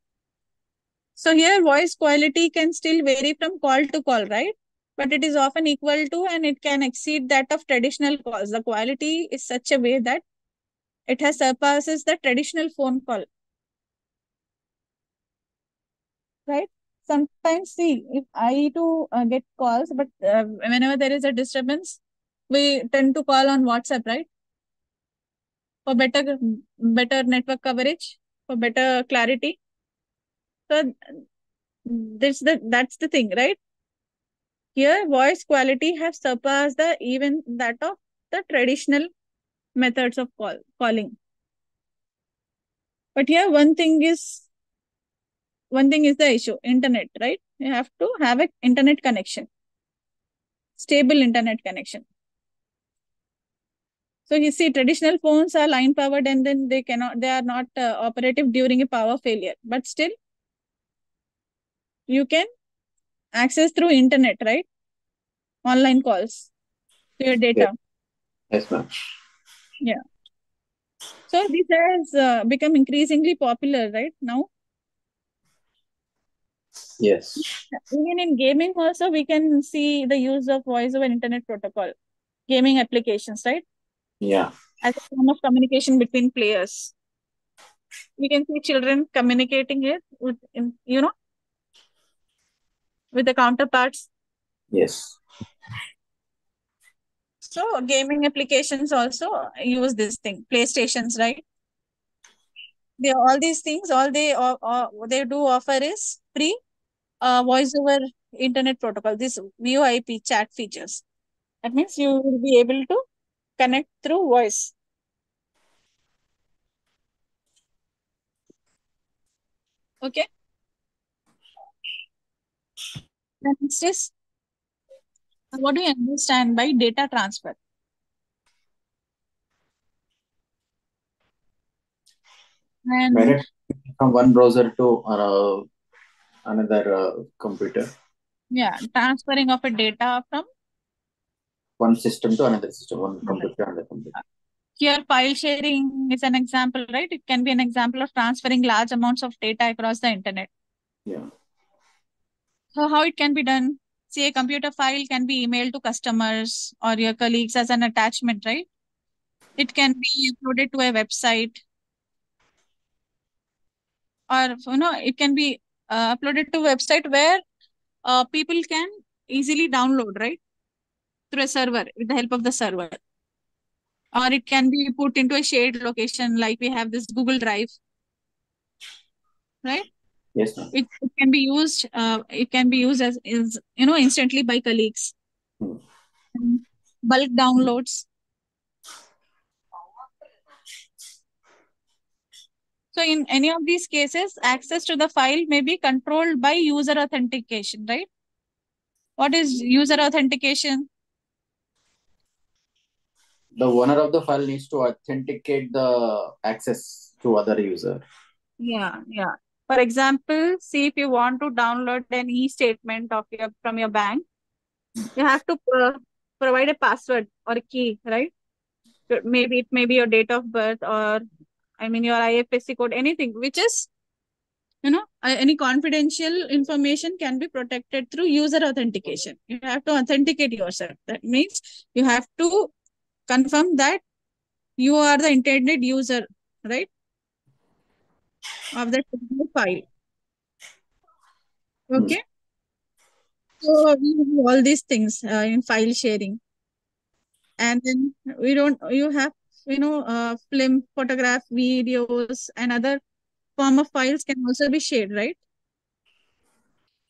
So here voice quality can still vary from call to call, right? But it is often equal to and it can exceed that of traditional calls. The quality is such a way that it has surpasses the traditional phone call, right? Sometimes, see, if I to get calls, but whenever there is a disturbance, we tend to call on WhatsApp, right? For better network coverage, for better clarity. So that's the thing, right? Here, voice quality has surpassed the even that of the traditional methods of calling. But here, one thing is the issue: internet, right? You have to have an internet connection, stable internet connection. So you see, traditional phones are line powered, and then they are not operative during a power failure. But still, you can access through internet, right? Online calls to your Yes, data. yes, ma'am. Yeah. So this has become increasingly popular, right now. Yes. Even in gaming also, we can see the use of voice over internet protocol, gaming applications, right? Yeah. As a form of communication between players. We can see children communicating it with, with the counterparts. Yes. So gaming applications also use this thing, PlayStations, right? They all these things, all they do offer is free voice over internet protocol. This VoIP chat features. That means you will be able to connect through voice. Okay. The next is what do you understand by data transfer? And When it from one browser to another computer, yeah, transferring of a data from one system to another system, one another. computer to another computer. Here, file sharing is an example, right? It can be an example of transferring large amounts of data across the internet. Yeah. So how it can be done? See, a computer file can be emailed to customers or your colleagues as an attachment, right? It can be uploaded to a website, or it can be uploaded to a website where people can easily download, right? Through a server with the help of the server. Or it can be put into a shared location like we have this Google Drive, right? Yes, ma'am. It can be used as is instantly by colleagues. Hmm. Bulk downloads. So in any of these cases, access to the file may be controlled by user authentication, right? What is user authentication? The owner of the file needs to authenticate the access to other user. Yeah, yeah. For example, see if you want to download an e-statement from your bank, you have to provide a password or a key, right? Maybe it may be your date of birth, or your IFSC code, anything which is any confidential information can be protected through user authentication. You have to authenticate yourself. That means you have to confirm that you are the intended user, right, of that file. Hmm. Okay. So we do all these things in file sharing, and then you have film, photograph, videos, and other form of files can also be shared, right?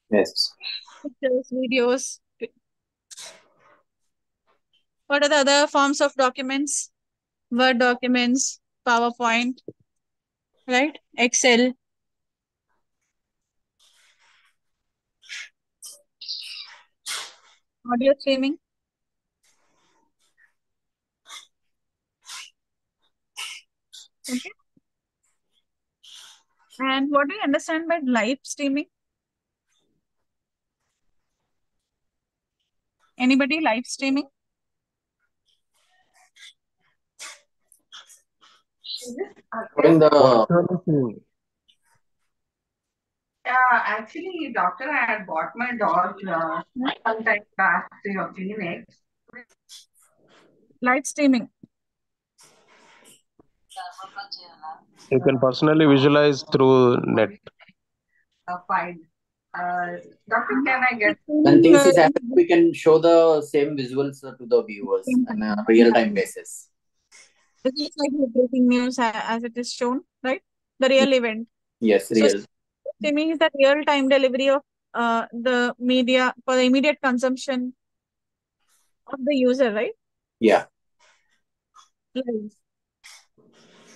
Yes. Pictures, videos. What are the other forms of documents? Word documents, PowerPoint, right? Excel. Audio streaming. Okay. And what do you understand by live streaming? Anybody live streaming? Showing the What's the other thing? Actually, doctor, I had bought my dog some time back to your clinic. Live streaming. You can personally visualize through net. Fine. Doctor, can I get? When things is happening, we can show the same visuals to the viewers on a real-time basis. It's just like the breaking news as it is shown, right? The real event. Yes, So real. streaming is the real-time delivery of the media for the immediate consumption of the user, right? Yeah. Live.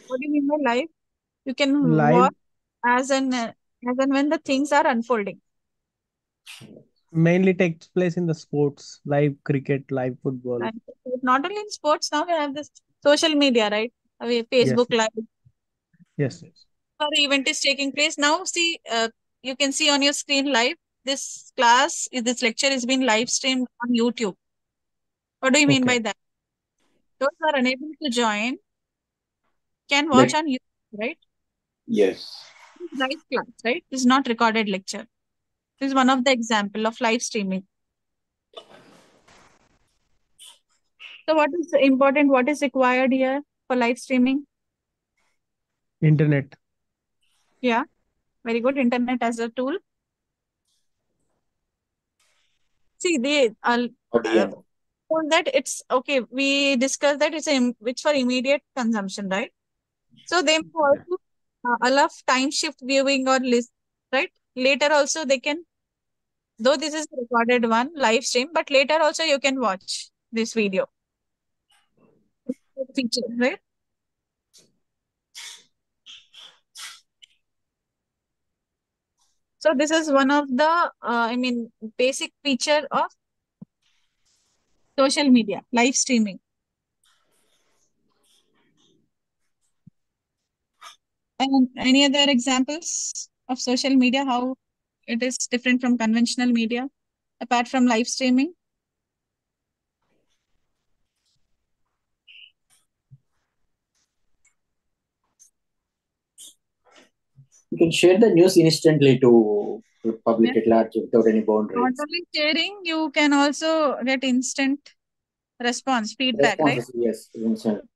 What do you mean by live? You can Live watch as and when the things are unfolding. mainly takes place in the sports, live cricket, live football. And not only in sports, now we have this social media, right? Facebook Yes. Live. Yes. The event is taking place now. See, you can see on your screen live. This this lecture is being live streamed on YouTube. What do you mean by Okay. that? Those who are unable to join can watch on YouTube, right? Yes. Live class, right? This is not recorded lecture. This is one of the example of live streaming. So what is important? What is required here for live streaming? Internet. Yeah, very good. Internet as a tool. See, they ODM. on that it's okay. We discussed that it's for immediate consumption, right? So they may also allow time shift viewing or list, right? Later also they can, though this is a recorded one live stream, but later also you can watch this video feature, right? So this is one of the basic feature of social media, live streaming. And any other examples of social media, how it is different from conventional media, apart from live streaming? You can share the news instantly to the public Yeah. at large without any Not boundaries. only sharing, you can also get instant response, feedback, right? Responses, yes, instant.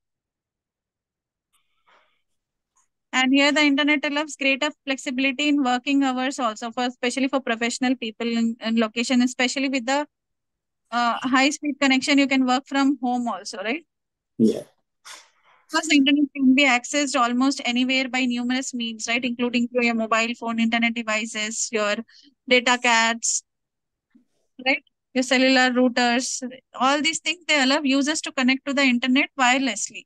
And here the internet allows greater flexibility in working hours also, for especially for professional people in location, especially with the high speed connection, you can work from home also, right? Yeah. Because the internet can be accessed almost anywhere by numerous means, right? Including through your mobile phone, internet devices, your data cards, right? Your cellular routers, all these things, they allow users to connect to the internet wirelessly.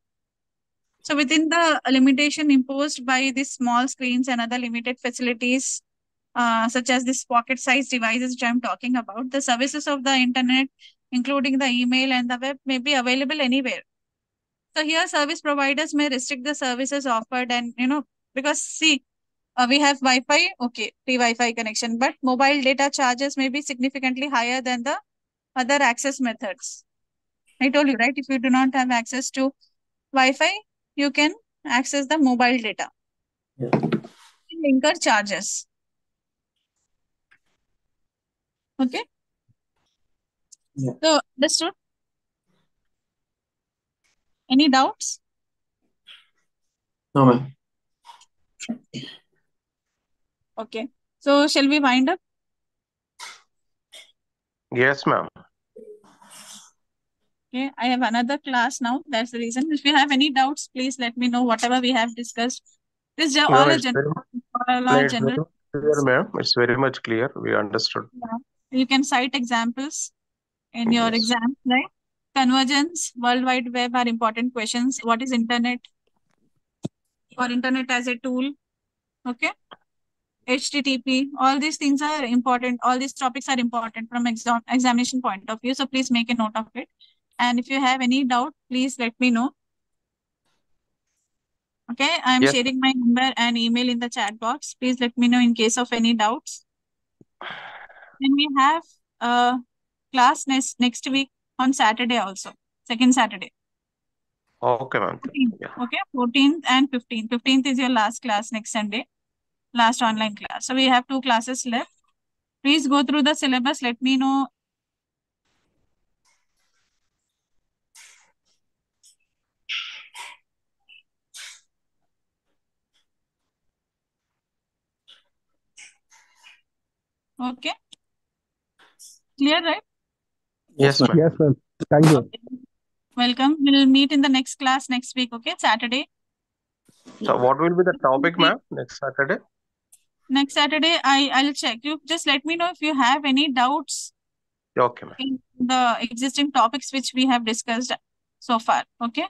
So within the limitation imposed by these small screens and other limited facilities, such as this pocket-sized devices which I'm talking about, the services of the internet, including the email and the web, may be available anywhere. So here, service providers may restrict the services offered, and because see, we have Wi-Fi, okay, free Wi-Fi connection, but mobile data charges may be significantly higher than the other access methods. I told you, right? If you do not have access to Wi-Fi, you can access the mobile data. Yeah. Incur charges. Okay. Yeah. So understood? Any doubts? No, ma'am. Okay. So shall we wind up? Yes, ma'am. Okay. I have another class now. That's the reason. If you have any doubts, please let me know. Whatever we have discussed. This is No, all a it's very general, it's general. very clear, ma'am. It's very much clear. We understood. Yeah. You can cite examples in your Yes. exam, right? Convergence, World Wide Web are important questions. What is internet? Or internet as a tool? Okay. HTTP, all these things are important. All these topics are important from examination point of view. So please make a note of it. And if you have any doubt, please let me know. Okay, I'm Yes. sharing my number and email in the chat box. Please let me know in case of any doubts. Then we have class next week on Saturday also, second Saturday. Okay, ma'am. 14th, Yeah. okay, 14th and 15th. 15th is your last class next Sunday. last online class. So we have 2 classes left. Please go through the syllabus. Let me know. Okay. Clear, right? Yes, ma'am. Yes, ma'am. Thank you. Okay. Welcome. We'll meet in the next class next week. Okay, Saturday. So what will be the topic, ma'am, next Saturday? Next Saturday, I'll check. You just let me know if you have any doubts Okay, ma'am. in the existing topics which we have discussed so far. Okay,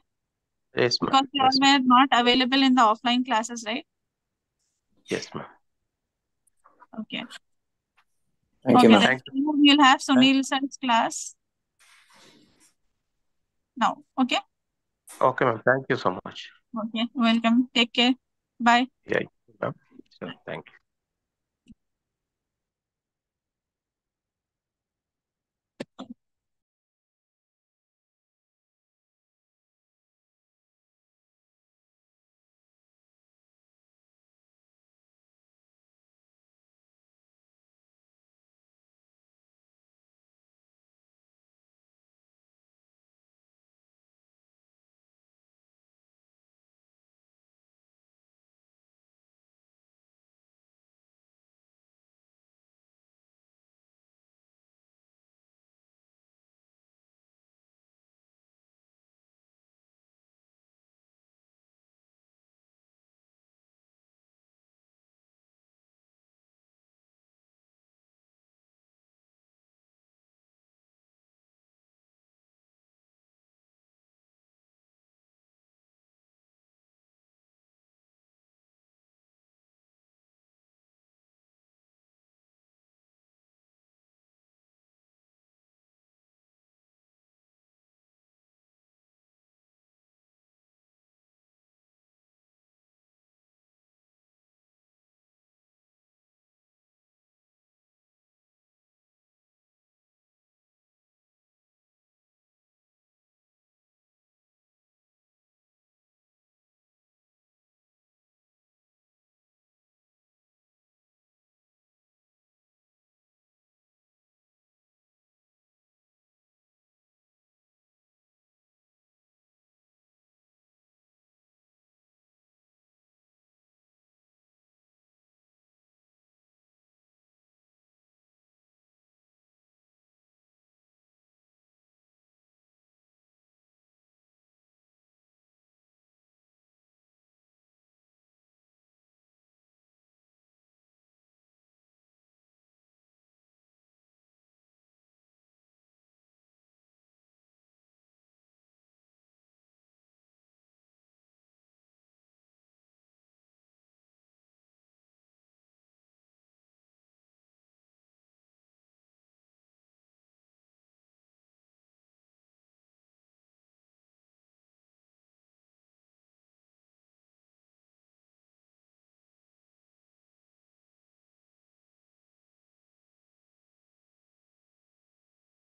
Yes, ma'am. because you all Yes, ma'am. were not available in the offline classes, right? Yes, ma'am. Okay. Thank you, Okay, ma'am. then Thank you. we'll have Sunil sir's class now. Okay. Okay, ma'am. Thank you so much. Okay. Welcome. Take care. Bye. Yeah, ma'am. So, thank you.